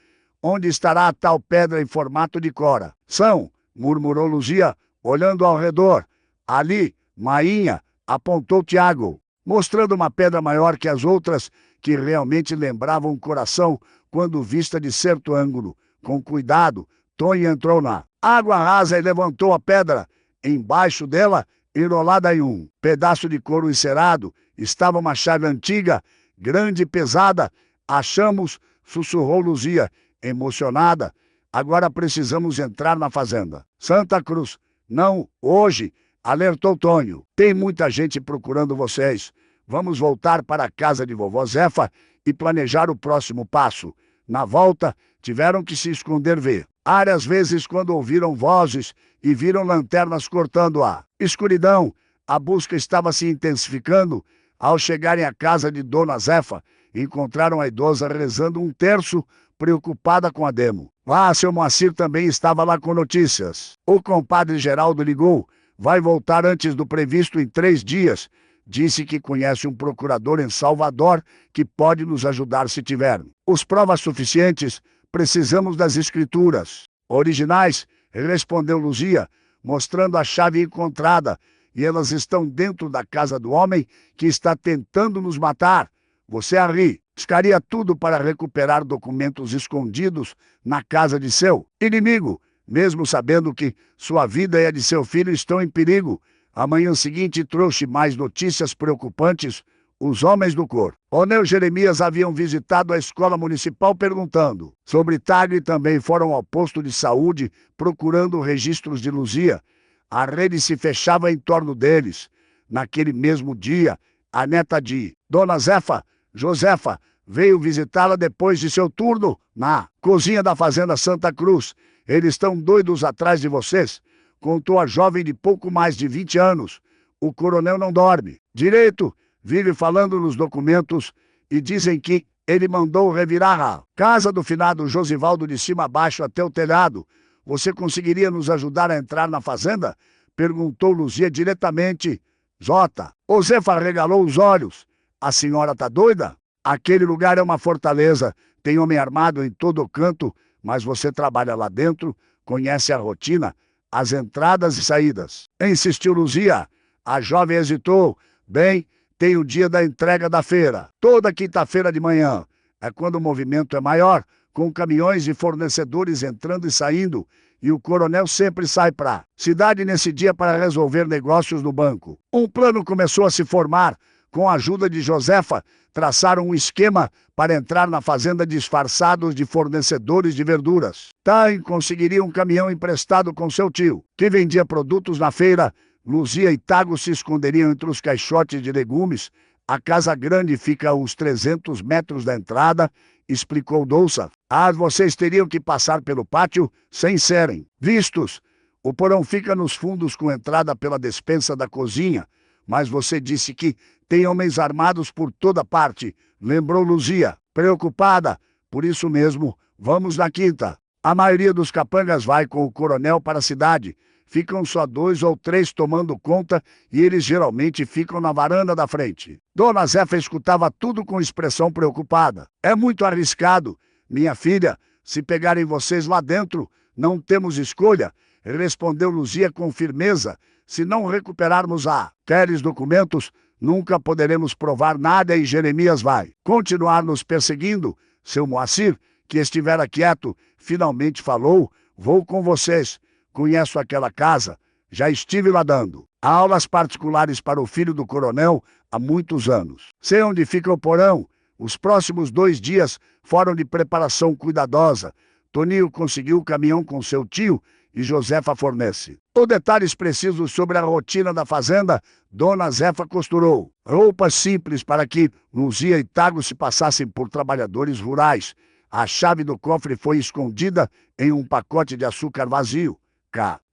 A: Onde estará a tal pedra em formato de cora? São, murmurou Luzia, olhando ao redor. Ali, Mainha, apontou Tiago, mostrando uma pedra maior que as outras, que realmente lembravam um coração quando vista de certo ângulo. Com cuidado, Tonho entrou na água rasa e levantou a pedra. Embaixo dela, enrolada em um pedaço de couro encerado, estava uma chave antiga, grande e pesada. Achamos, sussurrou Luzia, emocionada. Agora precisamos entrar na fazenda. Santa Cruz. Não, hoje, alertou Tonho. Tem muita gente procurando vocês. Vamos voltar para a casa de vovó Zefa e planejar o próximo passo. Na volta, tiveram que se esconder várias vezes quando ouviram vozes e viram lanternas cortando a escuridão. A busca estava se intensificando. Ao chegarem à casa de Dona Zefa, encontraram a idosa rezando um terço, preocupada com a demo. Seu Moacir também estava lá com notícias. O compadre Geraldo ligou. Vai voltar antes do previsto em 3 dias. Disse que conhece um procurador em Salvador que pode nos ajudar se tiver os provas suficientes. Precisamos das escrituras originais, respondeu Luzia, mostrando a chave encontrada. E elas estão dentro da casa do homem que está tentando nos matar. Você arriscaria tudo para recuperar documentos escondidos na casa de seu inimigo, mesmo sabendo que sua vida e a de seu filho estão em perigo. A manhã seguinte trouxe mais notícias preocupantes. Os homens do coronel Jeremias haviam visitado a escola municipal perguntando sobre Tagle e também foram ao posto de saúde procurando registros de Luzia. A rede se fechava em torno deles. Naquele mesmo dia, a neta de Dona Zefa, Josefa, veio visitá-la depois de seu turno na cozinha da fazenda Santa Cruz. Eles estão doidos atrás de vocês, contou a jovem de pouco mais de 20 anos. O coronel não dorme direito, vive falando nos documentos e dizem que ele mandou revirar a casa do finado Josivaldo de cima a baixo até o telhado. Você conseguiria nos ajudar a entrar na fazenda? Perguntou Luzia diretamente. Jota, Josefa regalou os olhos. A senhora tá doida? Aquele lugar é uma fortaleza, tem homem armado em todo o canto, mas você trabalha lá dentro, conhece a rotina, as entradas e saídas. Insistiu Luzia. A jovem hesitou. Bem, tem o dia da entrega da feira. Toda quinta-feira de manhã. É quando o movimento é maior, com caminhões e fornecedores entrando e saindo, e o coronel sempre sai para cidade nesse dia para resolver negócios no banco. Um plano começou a se formar. Com a ajuda de Josefa, traçaram um esquema para entrar na fazenda disfarçados de fornecedores de verduras. Tain conseguiria um caminhão emprestado com seu tio, que vendia produtos na feira. Luzia e Tago se esconderiam entre os caixotes de legumes. A casa grande fica a uns 300 metros da entrada, explicou Douça. Vocês teriam que passar pelo pátio sem serem vistos. O porão fica nos fundos com entrada pela despensa da cozinha. Mas você disse que tem homens armados por toda parte, lembrou Luzia, preocupada. Por isso mesmo, vamos na quinta. A maioria dos capangas vai com o coronel para a cidade. Ficam só 2 ou 3 tomando conta e eles geralmente ficam na varanda da frente. Dona Zefa escutava tudo com expressão preocupada. É muito arriscado, minha filha. Se pegarem vocês lá dentro, não temos escolha, respondeu Luzia com firmeza. Se não recuperarmos aqueles documentos, nunca poderemos provar nada e Jeremias vai continuar nos perseguindo. Seu Moacir, que estivera quieto, finalmente falou: vou com vocês. Conheço aquela casa, já estive lá dando aulas particulares para o filho do coronel há muitos anos. Sei onde fica o porão. Os próximos 2 dias foram de preparação cuidadosa. Toninho conseguiu o caminhão com seu tio e Josefa fornece os detalhes precisos sobre a rotina da fazenda. Dona Zefa costurou roupas simples para que Luzia e Tago se passassem por trabalhadores rurais. A chave do cofre foi escondida em um pacote de açúcar vazio.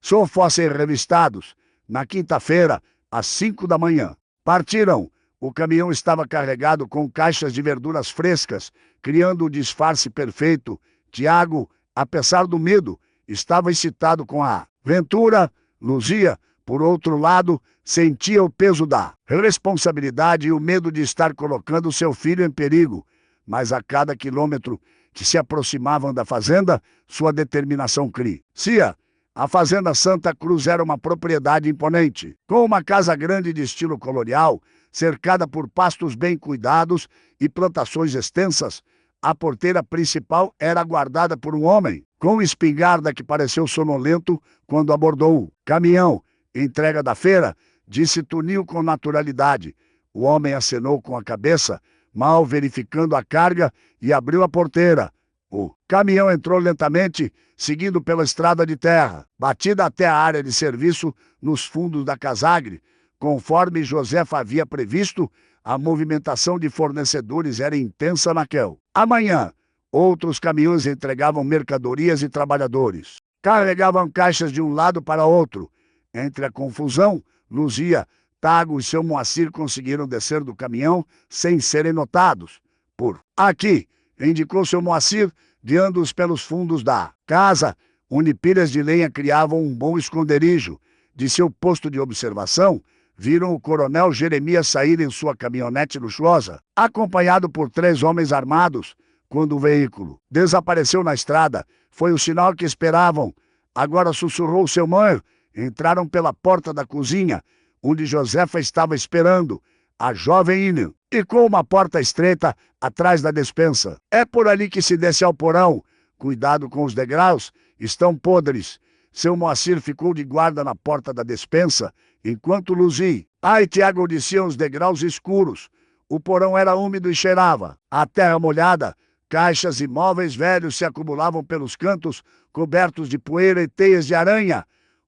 A: Só fossem revistados. Na quinta-feira, às 5 da manhã, partiram. O caminhão estava carregado com caixas de verduras frescas, criando o disfarce perfeito. Tiago, apesar do medo, estava excitado com a aventura. Luzia, por outro lado, sentia o peso da responsabilidade e o medo de estar colocando seu filho em perigo. Mas a cada quilômetro que se aproximavam da fazenda, sua determinação crescia. A Fazenda Santa Cruz era uma propriedade imponente, com uma casa grande de estilo colonial, cercada por pastos bem cuidados e plantações extensas. A porteira principal era guardada por um homem, com espingarda que pareceu sonolento quando abordou o caminhão. Entrega da feira, disse Toninho com naturalidade. O homem acenou com a cabeça, mal verificando a carga, e abriu a porteira. O caminhão entrou lentamente, seguindo pela estrada de terra, batida até a área de serviço nos fundos da Casagre. Conforme Josefa havia previsto, a movimentação de fornecedores era intensa naquela amanhã. Outros caminhões entregavam mercadorias e trabalhadores carregavam caixas de um lado para outro. Entre a confusão, Luzia, Tago e seu Moacir conseguiram descer do caminhão sem serem notados. Por aqui, indicou seu Moacir, guiando-os pelos fundos da casa, onde pilhas de lenha criavam um bom esconderijo. De seu posto de observação, viram o coronel Jeremias sair em sua caminhonete luxuosa, acompanhado por 3 homens armados. Quando o veículo desapareceu na estrada, foi o sinal que esperavam. Agora, sussurrou seu mãe. Entraram pela porta da cozinha, onde Josefa estava esperando. A jovem Ínio, e com uma porta estreita atrás da despensa. É por ali que se desce ao porão. Cuidado com os degraus, estão podres. Seu Moacir ficou de guarda na porta da despensa, enquanto Luzia e Tiago desciam os degraus escuros. O porão era úmido e cheirava a terra molhada. Caixas e móveis velhos se acumulavam pelos cantos, cobertos de poeira e teias de aranha.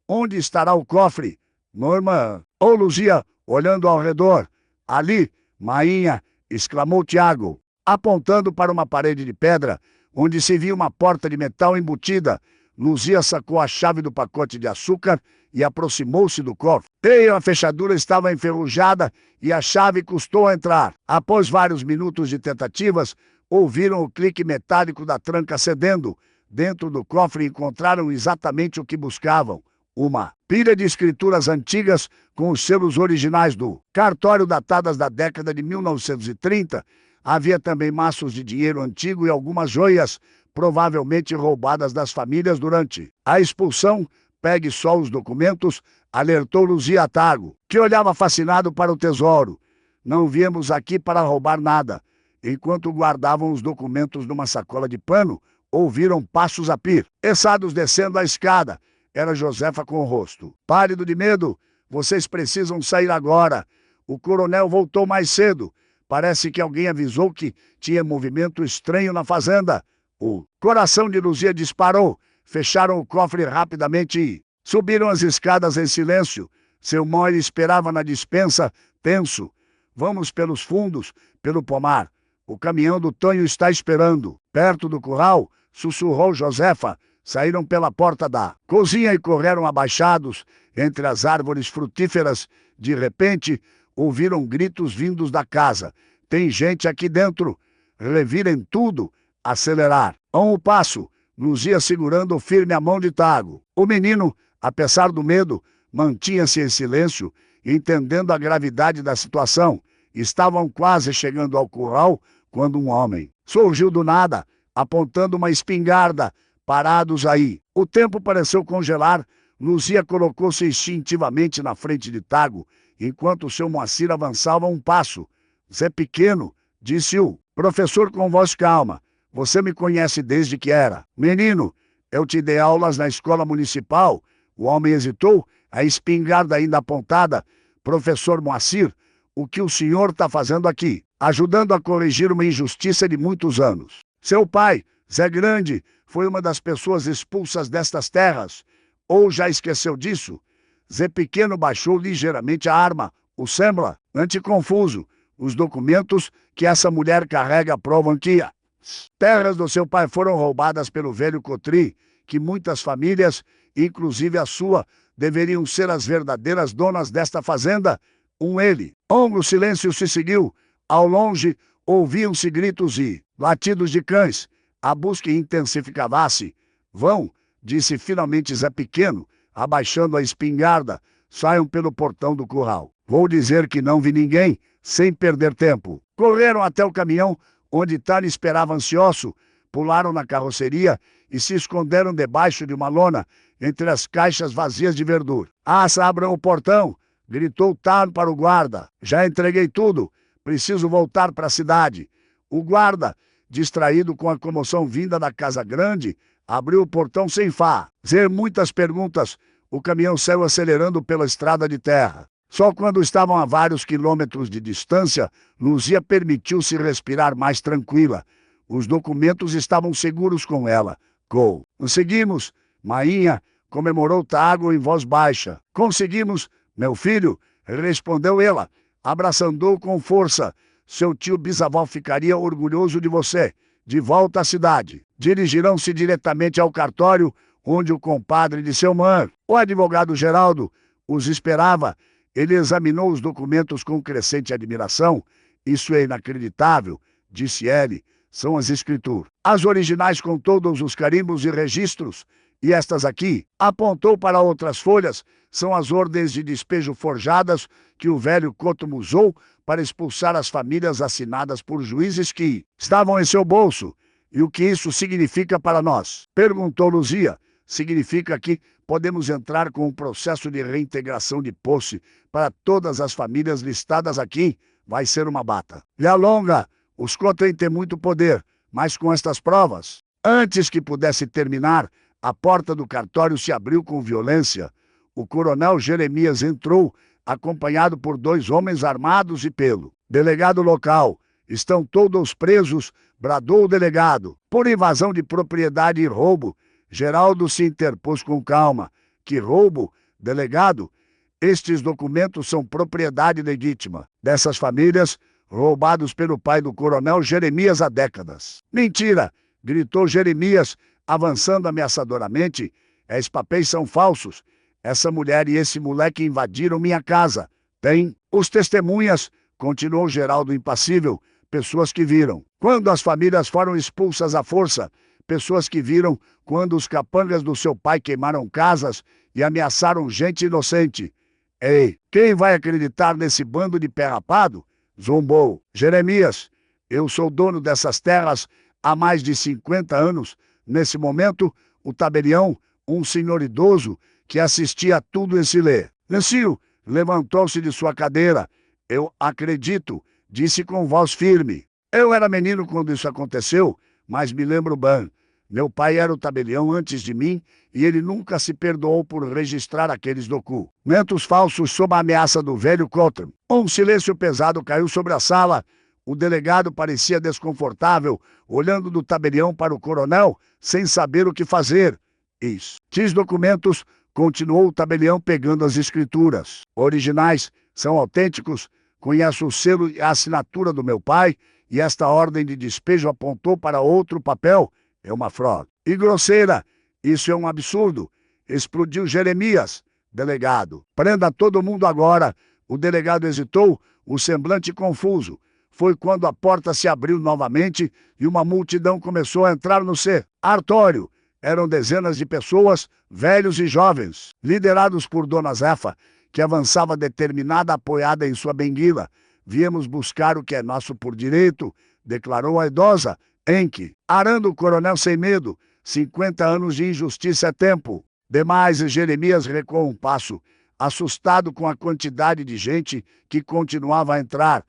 A: Onde estará o cofre? Norma ou Luzia, olhando ao redor. Ali, Mainha, exclamou Tiago, apontando para uma parede de pedra, onde se via uma porta de metal embutida. Luzia sacou a chave do pacote de açúcar e aproximou-se do cofre. A fechadura estava enferrujada e a chave custou a entrar. Após vários minutos de tentativas, ouviram o clique metálico da tranca cedendo. Dentro do cofre encontraram exatamente o que buscavam. Uma pilha de escrituras antigas com os selos originais do cartório datadas da década de 1930. Havia também maços de dinheiro antigo e algumas joias, provavelmente roubadas das famílias durante a expulsão. Pegue só os documentos, alertou Luzia Tago, que olhava fascinado para o tesouro. Não viemos aqui para roubar nada. Enquanto guardavam os documentos numa sacola de pano, ouviram passos apressados descendo a escada. Era Josefa com o rosto pálido de medo. Vocês precisam sair agora. O coronel voltou mais cedo. Parece que alguém avisou que tinha movimento estranho na fazenda. O coração de Luzia disparou. Fecharam o cofre rapidamente e subiram as escadas em silêncio. Seu mãe esperava na despensa, tenso. Vamos pelos fundos, pelo pomar. O caminhão do Tonho está esperando. Perto do curral, sussurrou Josefa. Saíram pela porta da cozinha e correram abaixados entre as árvores frutíferas. De repente, ouviram gritos vindos da casa. Tem gente aqui dentro. Revirem tudo. Acelerar. A um passo. Luzia segurando firme a mão de Tago. O menino, apesar do medo, mantinha-se em silêncio, entendendo a gravidade da situação. Estavam quase chegando ao curral quando um homem surgiu do nada, apontando uma espingarda. Parados aí. O tempo pareceu congelar. Luzia colocou-se instintivamente na frente de Tago, enquanto seu Moacir avançava um passo. Zé Pequeno, disse o professor com voz calma, você me conhece desde que era menino. Eu te dei aulas na escola municipal. O homem hesitou, a espingarda ainda apontada. Professor Moacir, o que o senhor está fazendo aqui? Ajudando a corrigir uma injustiça de muitos anos. Seu pai, Zé Grande, foi uma das pessoas expulsas destas terras. Ou já esqueceu disso? Zé Pequeno baixou ligeiramente a arma. O sembla, anticonfuso. Os documentos que essa mulher carrega provam que as terras do seu pai foram roubadas pelo velho Cotrim, que muitas famílias, inclusive a sua, deveriam ser as verdadeiras donas desta fazenda. Ele. Longo silêncio se seguiu. Ao longe, ouviam-se gritos e latidos de cães. A busca intensificava-se. Vão, disse finalmente Zé Pequeno, abaixando a espingarda. Saiam pelo portão do curral. Vou dizer que não vi ninguém, sem perder tempo. Correram até o caminhão, onde Tani esperava ansioso. Pularam na carroceria e se esconderam debaixo de uma lona, entre as caixas vazias de verdura. Abram o portão, gritou Tani para o guarda. Já entreguei tudo. Preciso voltar para a cidade. O guarda, distraído com a comoção vinda da casa grande, abriu o portão sem fazer muitas perguntas. O caminhão saiu acelerando pela estrada de terra. Só quando estavam a vários quilômetros de distância, Luzia permitiu-se respirar mais tranquila. Os documentos estavam seguros com ela. Conseguimos, Mainha, comemorou Tago em voz baixa. Conseguimos, meu filho, respondeu ela, abraçando-o com força. Seu tio bisavó ficaria orgulhoso de você. De volta à cidade. Dirigirão-se diretamente ao cartório, onde o compadre de seu mãe, o advogado Geraldo, os esperava. Ele examinou os documentos com crescente admiração. Isso é inacreditável, disse ele. São as escrituras. As originais com todos os carimbos e registros. E estas aqui, apontou para outras folhas, são as ordens de despejo forjadas que o velho Cotomo usou para expulsar as famílias assinadas por juízes que estavam em seu bolso. E o que isso significa para nós? Perguntou Luzia. Significa que podemos entrar com um processo de reintegração de posse para todas as famílias listadas aqui. Vai ser uma bata. E a longa, os Cotrim têm muito poder, mas com estas provas, antes que pudesse terminar, a porta do cartório se abriu com violência. O coronel Jeremias entrou, acompanhado por 2 homens armados e pelo delegado local. Estão todos presos, bradou o delegado, por invasão de propriedade e roubo. Geraldo se interpôs com calma. Que roubo, delegado? Estes documentos são propriedade legítima dessas famílias, roubados pelo pai do coronel Jeremias há décadas. Mentira! Gritou Jeremias, avançando ameaçadoramente. Esses papéis são falsos. Essa mulher e esse moleque invadiram minha casa. Tem os testemunhas, continuou Geraldo impassível, pessoas que viram quando as famílias foram expulsas à força, pessoas que viram quando os capangas do seu pai queimaram casas e ameaçaram gente inocente. Ei, quem vai acreditar nesse bando de pé rapado? Zombou Jeremias. Eu sou dono dessas terras há mais de 50 anos. Nesse momento, o tabelião, um senhor idoso, que assistia a tudo em silêncio, levantou-se de sua cadeira. Eu acredito, disse com voz firme. Eu era menino quando isso aconteceu, mas me lembro bem. Meu pai era o tabelião antes de mim e ele nunca se perdoou por registrar aqueles documentos falsos sob a ameaça do velho Cotrim. Um silêncio pesado caiu sobre a sala. O delegado parecia desconfortável, olhando do tabelião para o coronel, sem saber o que fazer. Estes documentos, continuou o tabelião pegando as escrituras. Originais, são autênticos, conheço o selo e a assinatura do meu pai, e esta ordem de despejo apontou para outro papel. É uma fraude. E grosseira. Isso é um absurdo. Explodiu Jeremias. Delegado. Prenda todo mundo agora. O delegado hesitou, o semblante confuso. Foi quando a porta se abriu novamente e uma multidão começou a entrar no cartório. Eram dezenas de pessoas, velhos e jovens, liderados por Dona Zefa, que avançava determinada, apoiada em sua benguila. Viemos buscar o que é nosso por direito, declarou a idosa, Enki, arando o coronel sem medo. 50 anos de injustiça é tempo. Demais, Jeremias recuou um passo, assustado com a quantidade de gente que continuava a entrar.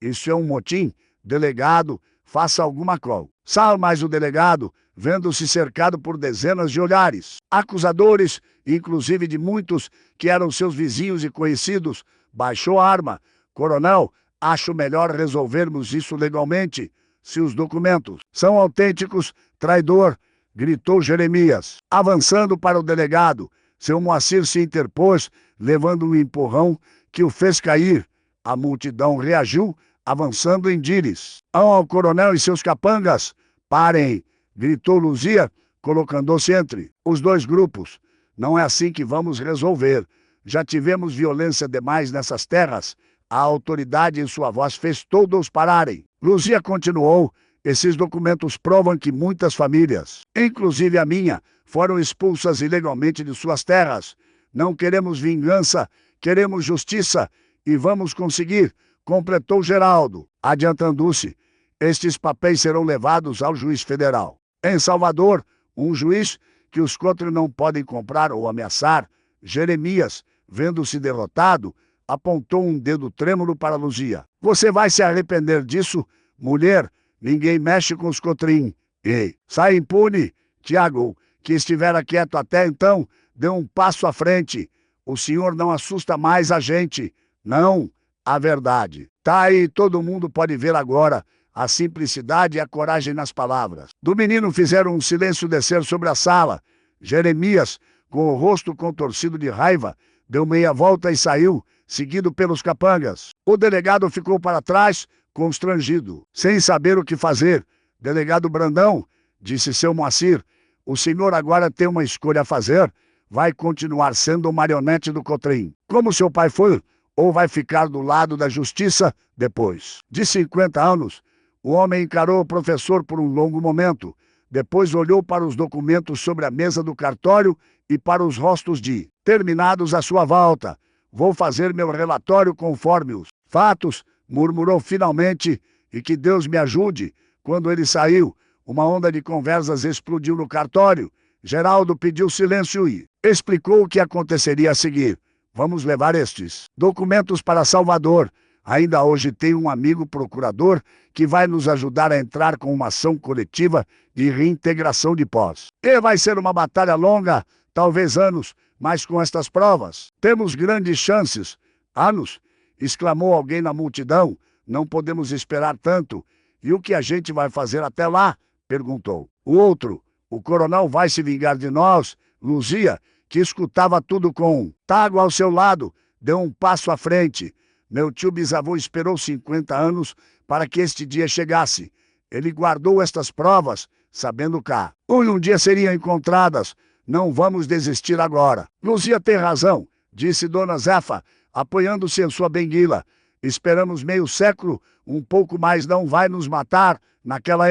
A: Isso é um motim? Delegado, faça alguma coisa. Sal mais o delegado, vendo-se cercado por dezenas de olhares, acusadores, inclusive de muitos que eram seus vizinhos e conhecidos, baixou a arma. Coronel, acho melhor resolvermos isso legalmente. Se os documentos são autênticos, traidor, gritou Jeremias, avançando para o delegado. Seu Moacir se interpôs, levando um empurrão que o fez cair. A multidão reagiu, avançando em díris. Ao coronel e seus capangas, parem, gritou Luzia, colocando-se entre os dois grupos. Não é assim que vamos resolver. Já tivemos violência demais nessas terras. A autoridade em sua voz fez todos pararem. Luzia continuou. Esses documentos provam que muitas famílias, inclusive a minha, foram expulsas ilegalmente de suas terras. Não queremos vingança, queremos justiça e vamos conseguir, completou Geraldo, adiantando-se. Estes papéis serão levados ao juiz federal. Em Salvador, um juiz que os contra não podem comprar ou ameaçar. Jeremias, vendo-se derrotado, apontou um dedo trêmulo para Luzia. Você vai se arrepender disso, mulher. Ninguém mexe com os cotrim. Ei, sai impune. Tiago, que estivera quieto até então, deu um passo à frente. O senhor não assusta mais a gente. Não, a verdade. Tá aí, todo mundo pode ver agora a simplicidade e a coragem nas palavras. Do menino fizeram um silêncio descer sobre a sala. Jeremias, com o rosto contorcido de raiva, deu meia volta e saiu, seguido pelos capangas. O delegado ficou para trás, constrangido, sem saber o que fazer. Delegado Brandão, disse seu Moacir, o senhor agora tem uma escolha a fazer. Vai continuar sendo o marionete do Cotrim, como seu pai foi, ou vai ficar do lado da justiça depois. De 50 anos, o homem encarou o professor por um longo momento. Depois olhou para os documentos sobre a mesa do cartório e para os rostos de terminados a sua volta. Vou fazer meu relatório conforme os fatos, murmurou finalmente, e que Deus me ajude. Quando ele saiu, uma onda de conversas explodiu no cartório. Geraldo pediu silêncio e explicou o que aconteceria a seguir. Vamos levar estes documentos para Salvador. Ainda hoje tem um amigo procurador que vai nos ajudar a entrar com uma ação coletiva de reintegração de pós. E vai ser uma batalha longa, talvez anos, mas com estas provas temos grandes chances. Anos? Exclamou alguém na multidão. Não podemos esperar tanto. E o que a gente vai fazer até lá? Perguntou. O outro. O coronel vai se vingar de nós. Luzia, que escutava tudo com um tago ao seu lado, deu um passo à frente. Meu tio bisavô esperou 50 anos para que este dia chegasse. Ele guardou estas provas, sabendo que um dia seriam encontradas. Não vamos desistir agora. Luzia tem razão, disse Dona Zefa, apoiando-se em sua benguila. Esperamos meio século, um pouco mais não vai nos matar naquela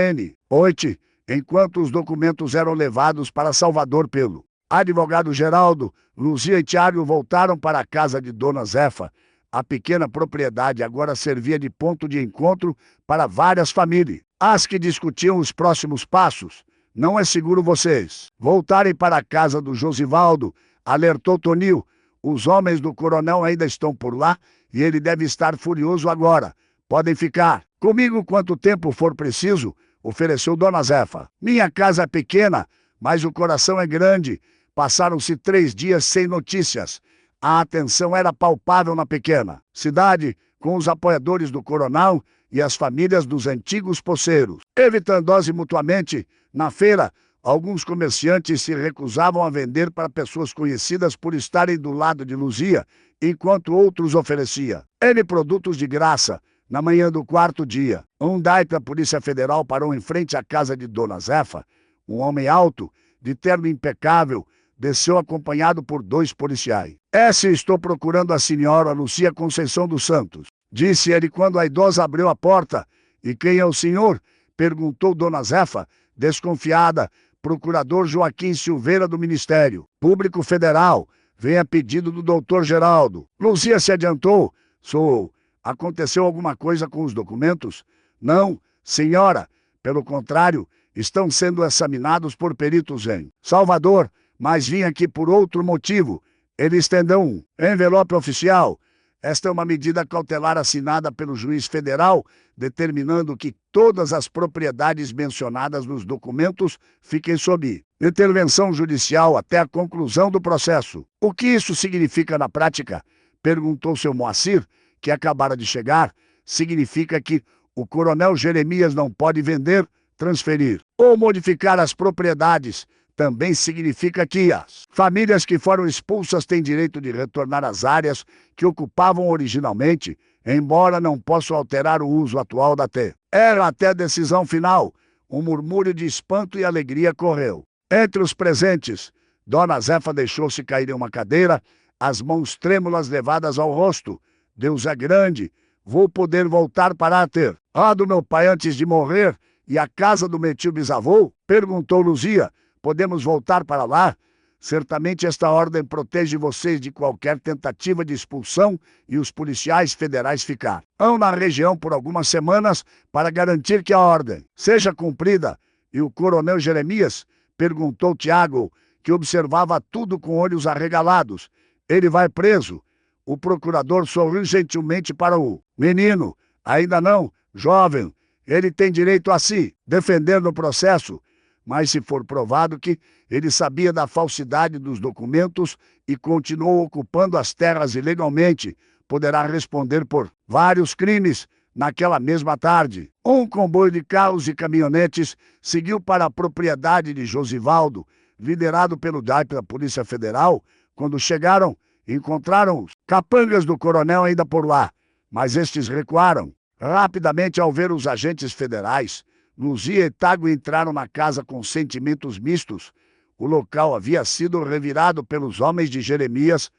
A: noite, enquanto os documentos eram levados para Salvador pelo advogado Geraldo. Luzia e Tiago voltaram para a casa de Dona Zefa. A pequena propriedade agora servia de ponto de encontro para várias famílias. As que discutiam os próximos passos. Não é seguro vocês voltarem para a casa do Josivaldo, alertou Tonil. Os homens do coronel ainda estão por lá e ele deve estar furioso agora. Podem ficar comigo quanto tempo for preciso, ofereceu Dona Zefa. Minha casa é pequena, mas o coração é grande. Passaram-se 3 dias sem notícias. A atenção era palpável na pequena cidade, com os apoiadores do coronel e as famílias dos antigos poceiros. Evitando-se mutuamente, na feira, alguns comerciantes se recusavam a vender para pessoas conhecidas por estarem do lado de Luzia, enquanto outros ofereciam produtos de graça. Na manhã do 4º dia, um DAI da Polícia Federal parou em frente à casa de Dona Zefa. Um homem alto, de terno impecável, desceu acompanhado por 2 policiais. Estou procurando a senhora Lucia Conceição dos Santos, disse ele quando a idosa abriu a porta. E quem é o senhor? Perguntou Dona Zefa, desconfiada, Procurador Joaquim Silveira do Ministério Público Federal, vem a pedido do doutor Geraldo. Luzia se adiantou. Sou. Aconteceu alguma coisa com os documentos? Não, senhora. Pelo contrário, estão sendo examinados por peritos em Salvador, mas vim aqui por outro motivo. Ele estendeu um envelope oficial. Esta é uma medida cautelar assinada pelo juiz federal, determinando que todas as propriedades mencionadas nos documentos fiquem sob intervenção judicial até a conclusão do processo. O que isso significa na prática? Perguntou seu Moacir, que acabara de chegar. Significa que o coronel Jeremias não pode vender, transferir ou modificar as propriedades. Também significa que as famílias que foram expulsas têm direito de retornar às áreas que ocupavam originalmente, embora não possam alterar o uso atual da terra. Era até a decisão final. Um murmúrio de espanto e alegria correu entre os presentes. Dona Zefa deixou-se cair em uma cadeira, as mãos trêmulas levadas ao rosto. Deus é grande. Vou poder voltar para a ter a do meu pai antes de morrer e a casa do meu tio bisavô? Perguntou Luzia. Podemos voltar para lá? Certamente esta ordem protege vocês de qualquer tentativa de expulsão e os policiais federais ficarão na região por algumas semanas para garantir que a ordem seja cumprida. E o coronel Jeremias? Perguntou Tiago, que observava tudo com olhos arregalados. Ele vai preso. O procurador sorriu gentilmente para o menino. Ainda não, jovem. Ele tem direito a se defender no processo. Mas se for provado que ele sabia da falsidade dos documentos e continuou ocupando as terras ilegalmente, poderá responder por vários crimes. Naquela mesma tarde, um comboio de carros e caminhonetes seguiu para a propriedade de Josivaldo, liderado pelo DAIP da Polícia Federal. Quando chegaram, encontraram os capangas do coronel ainda por lá, mas estes recuaram rapidamente ao ver os agentes federais. Luzia e Tago entraram na casa com sentimentos mistos. O local havia sido revirado pelos homens de Jeremias,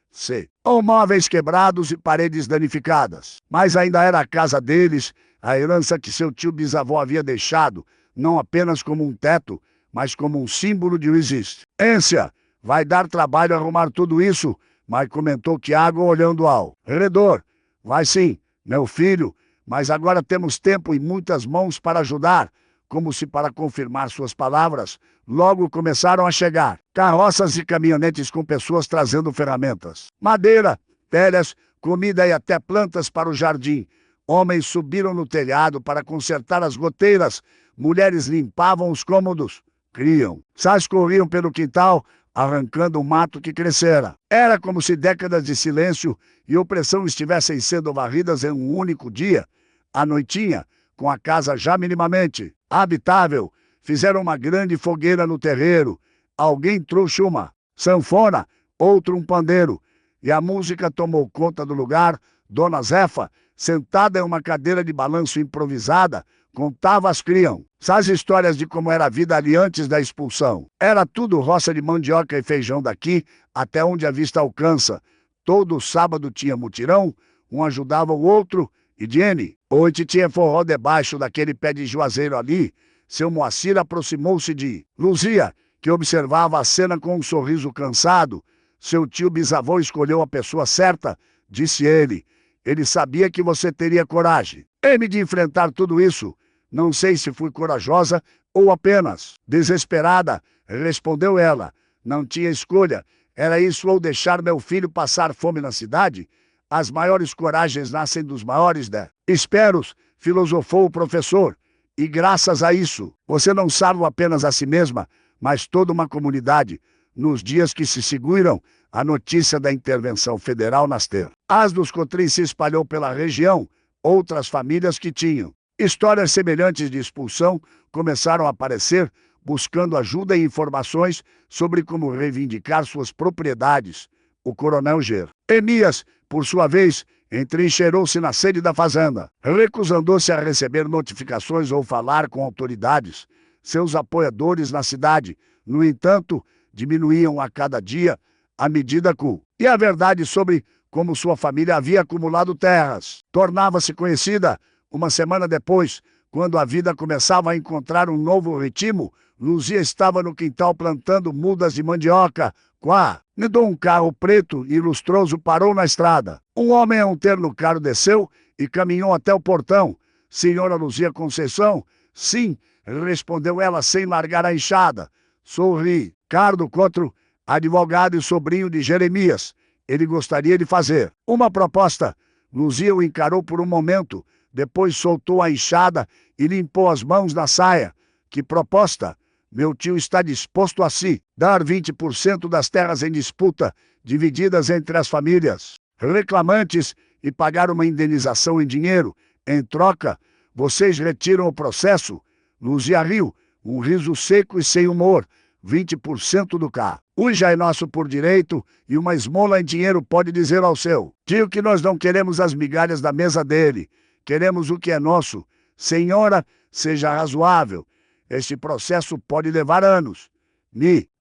A: com móveis quebrados e paredes danificadas. Mas ainda era a casa deles, a herança que seu tio bisavô havia deixado, não apenas como um teto, mas como um símbolo de existência. Vai dar trabalho arrumar tudo isso, mas comentou Tiago olhando ao redor. Vai sim, meu filho, mas agora temos tempo e muitas mãos para ajudar. Como se para confirmar suas palavras, logo começaram a chegar carroças e caminhonetes com pessoas trazendo ferramentas, madeira, telhas, comida e até plantas para o jardim. Homens subiram no telhado para consertar as goteiras, mulheres limpavam os cômodos, crianças corriam pelo quintal, arrancando o mato que crescera. Era como se décadas de silêncio e opressão estivessem sendo varridas em um único dia. À noitinha, com a casa já minimamente habitável, fizeram uma grande fogueira no terreiro. Alguém trouxe uma sanfona, outro um pandeiro, e a música tomou conta do lugar. Dona Zefa, sentada em uma cadeira de balanço improvisada, contava às crianças histórias de como era a vida ali antes da expulsão. Era tudo roça de mandioca e feijão daqui, até onde a vista alcança. Todo sábado tinha mutirão, um ajudava o outro. E Jenny, hoje tinha forró debaixo daquele pé de juazeiro ali. Seu Moacir aproximou-se de Luzia, que observava a cena com um sorriso cansado. Seu tio bisavô escolheu a pessoa certa, disse ele. Ele sabia que você teria coragem de enfrentar tudo isso. Não sei se fui corajosa ou apenas desesperada, respondeu ela. Não tinha escolha. Era isso ou deixar meu filho passar fome na cidade? As maiores coragens nascem dos maiores desesperos, filosofou o professor. E graças a isso, você não salva apenas a si mesma, mas toda uma comunidade. Nos dias que se seguiram, a notícia da intervenção federal nas terras dos Cotrins se espalhou pela região. Outras famílias que tinham histórias semelhantes de expulsão começaram a aparecer, buscando ajuda e informações sobre como reivindicar suas propriedades. O coronel Jeremias, por sua vez, entrincheirou-se na sede da fazenda, recusando-se a receber notificações ou falar com autoridades. Seus apoiadores na cidade, no entanto, diminuíam a cada dia à medida que e a verdade sobre como sua família havia acumulado terras tornava-se conhecida. Uma semana depois, quando a vida começava a encontrar um novo ritmo, Luzia estava no quintal plantando mudas de mandioca. Quá! Então um carro preto e lustroso parou na estrada. Um homem a um terno caro desceu e caminhou até o portão. Senhora Luzia Conceição? Sim, respondeu ela sem largar a enxada. Sorri. Cardo Cotro, advogado e sobrinho de Jeremias. Ele gostaria de fazer uma proposta. Luzia o encarou por um momento, depois soltou a enxada e limpou as mãos na saia. Que proposta? Meu tio está disposto a dar 20% das terras em disputa, divididas entre as famílias reclamantes, e pagar uma indenização em dinheiro. Em troca, vocês retiram o processo? Luzia riu, um riso seco e sem humor. 20% do cá. O já é nosso por direito e uma esmola em dinheiro pode dizer ao seu tio que nós não queremos as migalhas da mesa dele. Queremos o que é nosso. Senhora, seja razoável. Este processo pode levar anos.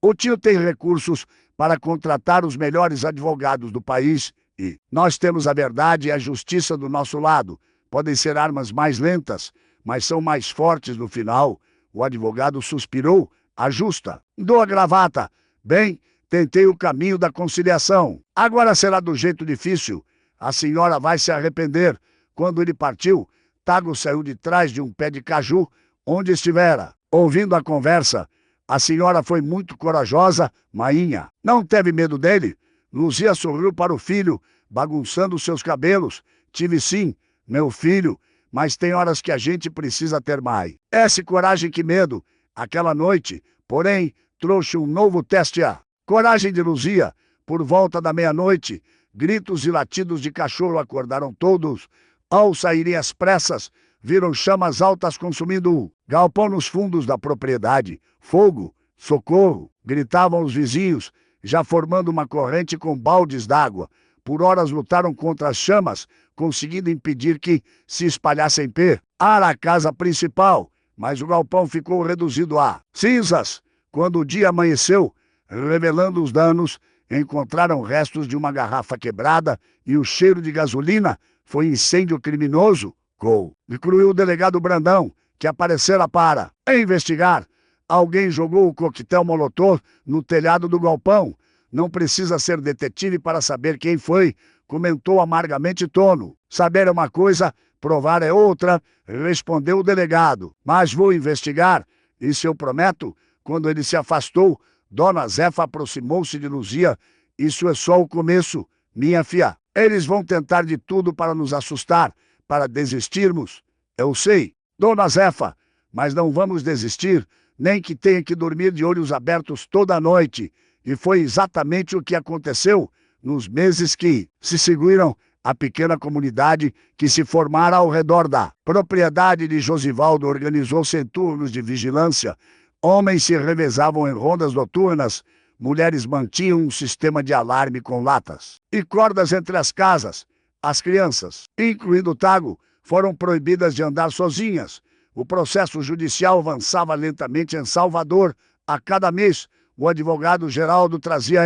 A: O tio tem recursos para contratar os melhores advogados do país e nós temos a verdade e a justiça do nosso lado. Podem ser armas mais lentas, mas são mais fortes no final. O advogado suspirou. Ajusta. Dou a gravata. Bem, tentei o caminho da conciliação. Agora será do jeito difícil. A senhora vai se arrepender. Quando ele partiu, Tago saiu de trás de um pé de caju, onde estivera. Ouvindo a conversa, a senhora foi muito corajosa, mainha. Não teve medo dele? Luzia sorriu para o filho, bagunçando seus cabelos. Tive sim, meu filho, mas tem horas que a gente precisa ter mais. Esse coragem que medo. Aquela noite, porém, trouxe um novo teste a coragem de Luzia. Por volta da meia-noite, gritos e latidos de cachorro acordaram todos. Ao saírem às pressas, viram chamas altas consumindo o galpão nos fundos da propriedade. Fogo, socorro, gritavam os vizinhos, já formando uma corrente com baldes d'água. Por horas lutaram contra as chamas, conseguindo impedir que se espalhassem para a casa principal. Mas o galpão ficou reduzido a cinzas. Quando o dia amanheceu, revelando os danos, encontraram restos de uma garrafa quebrada e o cheiro de gasolina. Foi incêndio criminoso, concluiu o delegado Brandão, que aparecera para investigar. Alguém jogou o coquetel molotov no telhado do galpão. Não precisa ser detetive para saber quem foi, comentou amargamente Tono. Saber é uma coisa, provar é outra, respondeu o delegado. Mas vou investigar, isso eu prometo. Quando ele se afastou, Dona Zefa aproximou-se de Luzia. Isso é só o começo, minha filha. Eles vão tentar de tudo para nos assustar, para desistirmos. Eu sei, Dona Zefa, mas não vamos desistir, nem que tenha que dormir de olhos abertos toda a noite. E foi exatamente o que aconteceu nos meses que se seguiram. A pequena comunidade que se formara ao redor da propriedade de Josivaldo organizou-se em turnos de vigilância. Homens se revezavam em rondas noturnas, mulheres mantinham um sistema de alarme com latas e cordas entre as casas. As crianças, incluindo Tago, foram proibidas de andar sozinhas. O processo judicial avançava lentamente em Salvador. A cada mês, o advogado Geraldo trazia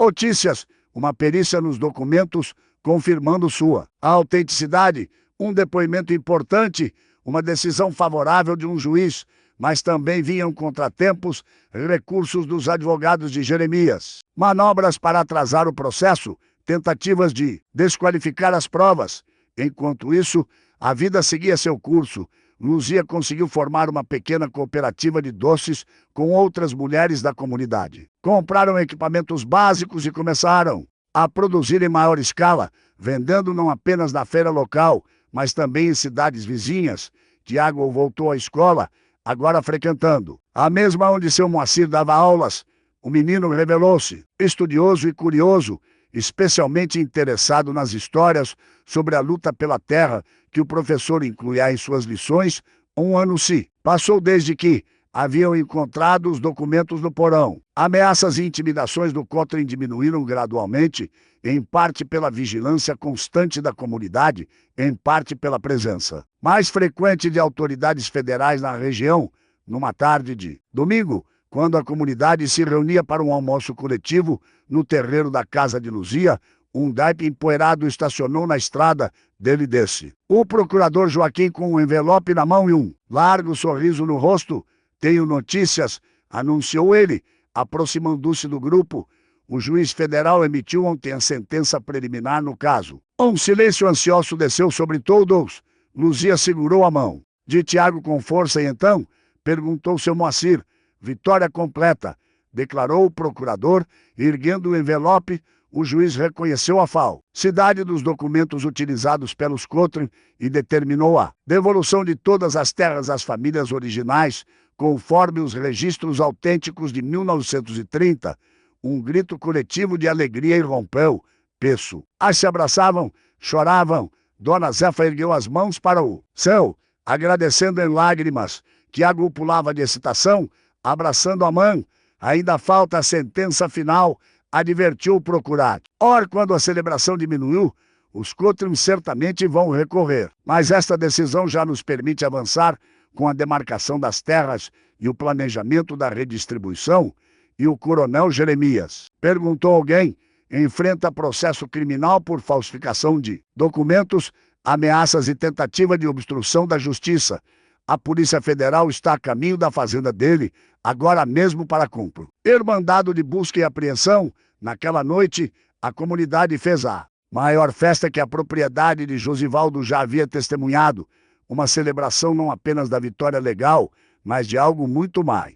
A: notícias, uma perícia nos documentos confirmando sua autenticidade, um depoimento importante, uma decisão favorável de um juiz, mas também vinham contratempos, recursos dos advogados de Jeremias, manobras para atrasar o processo, tentativas de desqualificar as provas. Enquanto isso, a vida seguia seu curso. Luzia conseguiu formar uma pequena cooperativa de doces com outras mulheres da comunidade. Compraram equipamentos básicos e começaram a produzir em maior escala, vendendo não apenas na feira local, mas também em cidades vizinhas. Tiago voltou à escola, agora frequentando a mesma onde seu Moacir dava aulas. O menino revelou-se estudioso e curioso, especialmente interessado nas histórias sobre a luta pela terra que o professor incluía em suas lições. Um ano se passou desde que haviam encontrado os documentos no porão. Ameaças e intimidações do Cotrim diminuíram gradualmente, em parte pela vigilância constante da comunidade, em parte pela presença mais frequente de autoridades federais na região. Numa tarde de domingo, quando a comunidade se reunia para um almoço coletivo no terreiro da casa de Luzia, um Jeep empoeirado estacionou na estrada. Dele desce o procurador Joaquim com um envelope na mão e um largo sorriso no rosto. Tenho notícias, anunciou ele, aproximando-se do grupo. O juiz federal emitiu ontem a sentença preliminar no caso. Um silêncio ansioso desceu sobre todos. Luzia segurou a mão de Tiago com força e então perguntou seu Moacir. Vitória completa, declarou o procurador, erguendo o envelope. O juiz reconheceu a falsidade dos documentos utilizados pelos Cotrim e determinou a devolução de todas as terras às famílias originais, conforme os registros autênticos de 1930. Um grito coletivo de alegria irrompeu. Peço. As se abraçavam, choravam. Dona Zefa ergueu as mãos para o céu, agradecendo em lágrimas. Tiago pulava de excitação, abraçando a mãe. Ainda falta a sentença final, advertiu o procurador. Ora, quando a celebração diminuiu, os Cotrim certamente vão recorrer. Mas esta decisão já nos permite avançar com a demarcação das terras e o planejamento da redistribuição. E o coronel Jeremias, perguntou alguém, enfrenta processo criminal por falsificação de documentos, ameaças e tentativa de obstrução da justiça. A Polícia Federal está a caminho da fazenda dele, agora mesmo para cumprir mandado de busca e apreensão. Naquela noite, a comunidade fez a maior festa que a propriedade de Josivaldo já havia testemunhado. Uma celebração não apenas da vitória legal, mas de algo muito mais.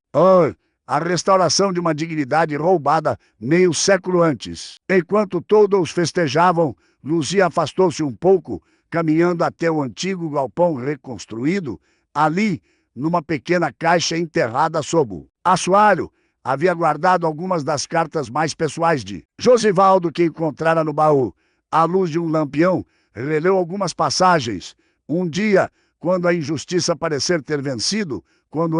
A: A restauração de uma dignidade roubada meio século antes. Enquanto todos festejavam, Luzia afastou-se um pouco, caminhando até o antigo galpão reconstruído. Ali, numa pequena caixa enterrada sob o assoalho, havia guardado algumas das cartas mais pessoais de Josivaldo que encontrara no baú. À luz de um lampião, releu algumas passagens. Um dia, quando a injustiça parecer ter vencido, quando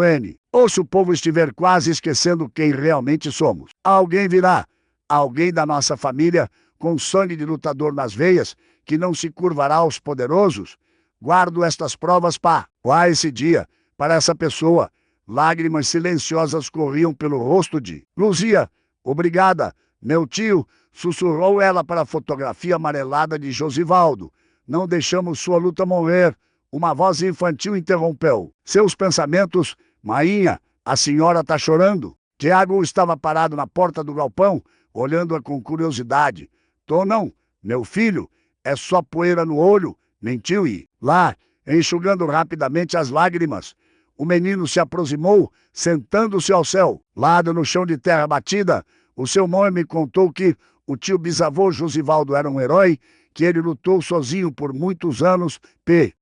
A: ou se o povo estiver quase esquecendo quem realmente somos, alguém virá, alguém da nossa família, com sangue de lutador nas veias, que não se curvará aos poderosos. Guardo estas provas para esse dia, para essa pessoa. Lágrimas silenciosas corriam pelo rosto de Luzia. Obrigada, meu tio, sussurrou ela para a fotografia amarelada de Josivaldo. Não deixamos sua luta morrer. Uma voz infantil interrompeu seus pensamentos. Mainha, a senhora está chorando? Tiago estava parado na porta do galpão, olhando-a com curiosidade. Tô não, meu filho, é só poeira no olho, mentiu e, lá, enxugando rapidamente as lágrimas. O menino se aproximou, sentando-se ao seu lado no chão de terra batida. O seu mãe me contou que o tio bisavô Josivaldo era um herói, que ele lutou sozinho por muitos anos,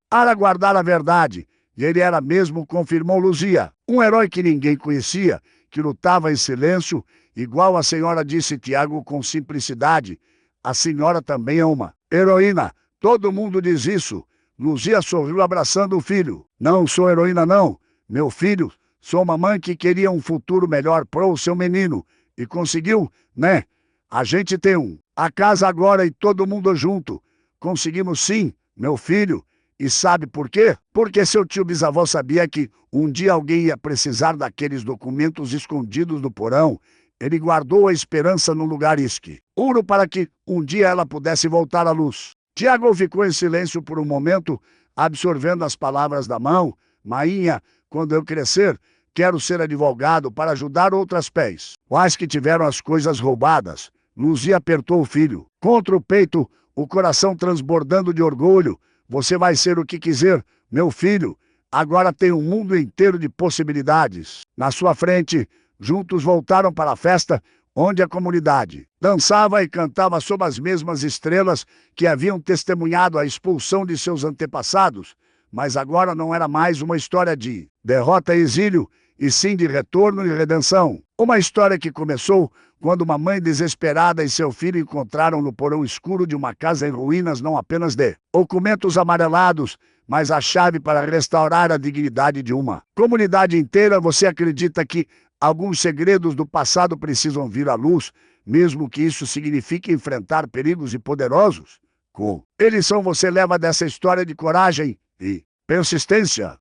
A: para guardar a verdade. E ele era mesmo, confirmou Luzia. Um herói que ninguém conhecia, que lutava em silêncio, igual a senhora, disse Tiago com simplicidade. A senhora também é uma heroína. Todo mundo diz isso. Luzia sorriu abraçando o filho. Não sou heroína não, meu filho. Sou uma mãe que queria um futuro melhor para o seu menino. E conseguiu, né? A gente tem a casa agora e todo mundo junto. Conseguimos sim, meu filho. E sabe por quê? Porque seu tio bisavô sabia que um dia alguém ia precisar daqueles documentos escondidos no porão. Ele guardou a esperança num lugar escuro para que um dia ela pudesse voltar à luz. Tiago ficou em silêncio por um momento, absorvendo as palavras da mão. Mainha, quando eu crescer, quero ser advogado para ajudar outras pés. Quais que tiveram as coisas roubadas. Luzia apertou o filho contra o peito, o coração transbordando de orgulho. Você vai ser o que quiser, meu filho. Agora tem um mundo inteiro de possibilidades na sua frente. Juntos voltaram para a festa, onde a comunidade dançava e cantava sob as mesmas estrelas que haviam testemunhado a expulsão de seus antepassados. Mas agora não era mais uma história de derrota e exílio, e sim de retorno e redenção. Uma história que começou quando uma mãe desesperada e seu filho encontraram no porão escuro de uma casa em ruínas não apenas documentos amarelados, mas a chave para restaurar a dignidade de uma comunidade inteira. Você acredita que alguns segredos do passado precisam vir à luz, mesmo que isso signifique enfrentar perigos e poderosos? Eles são, você leva dessa história de coragem e persistência.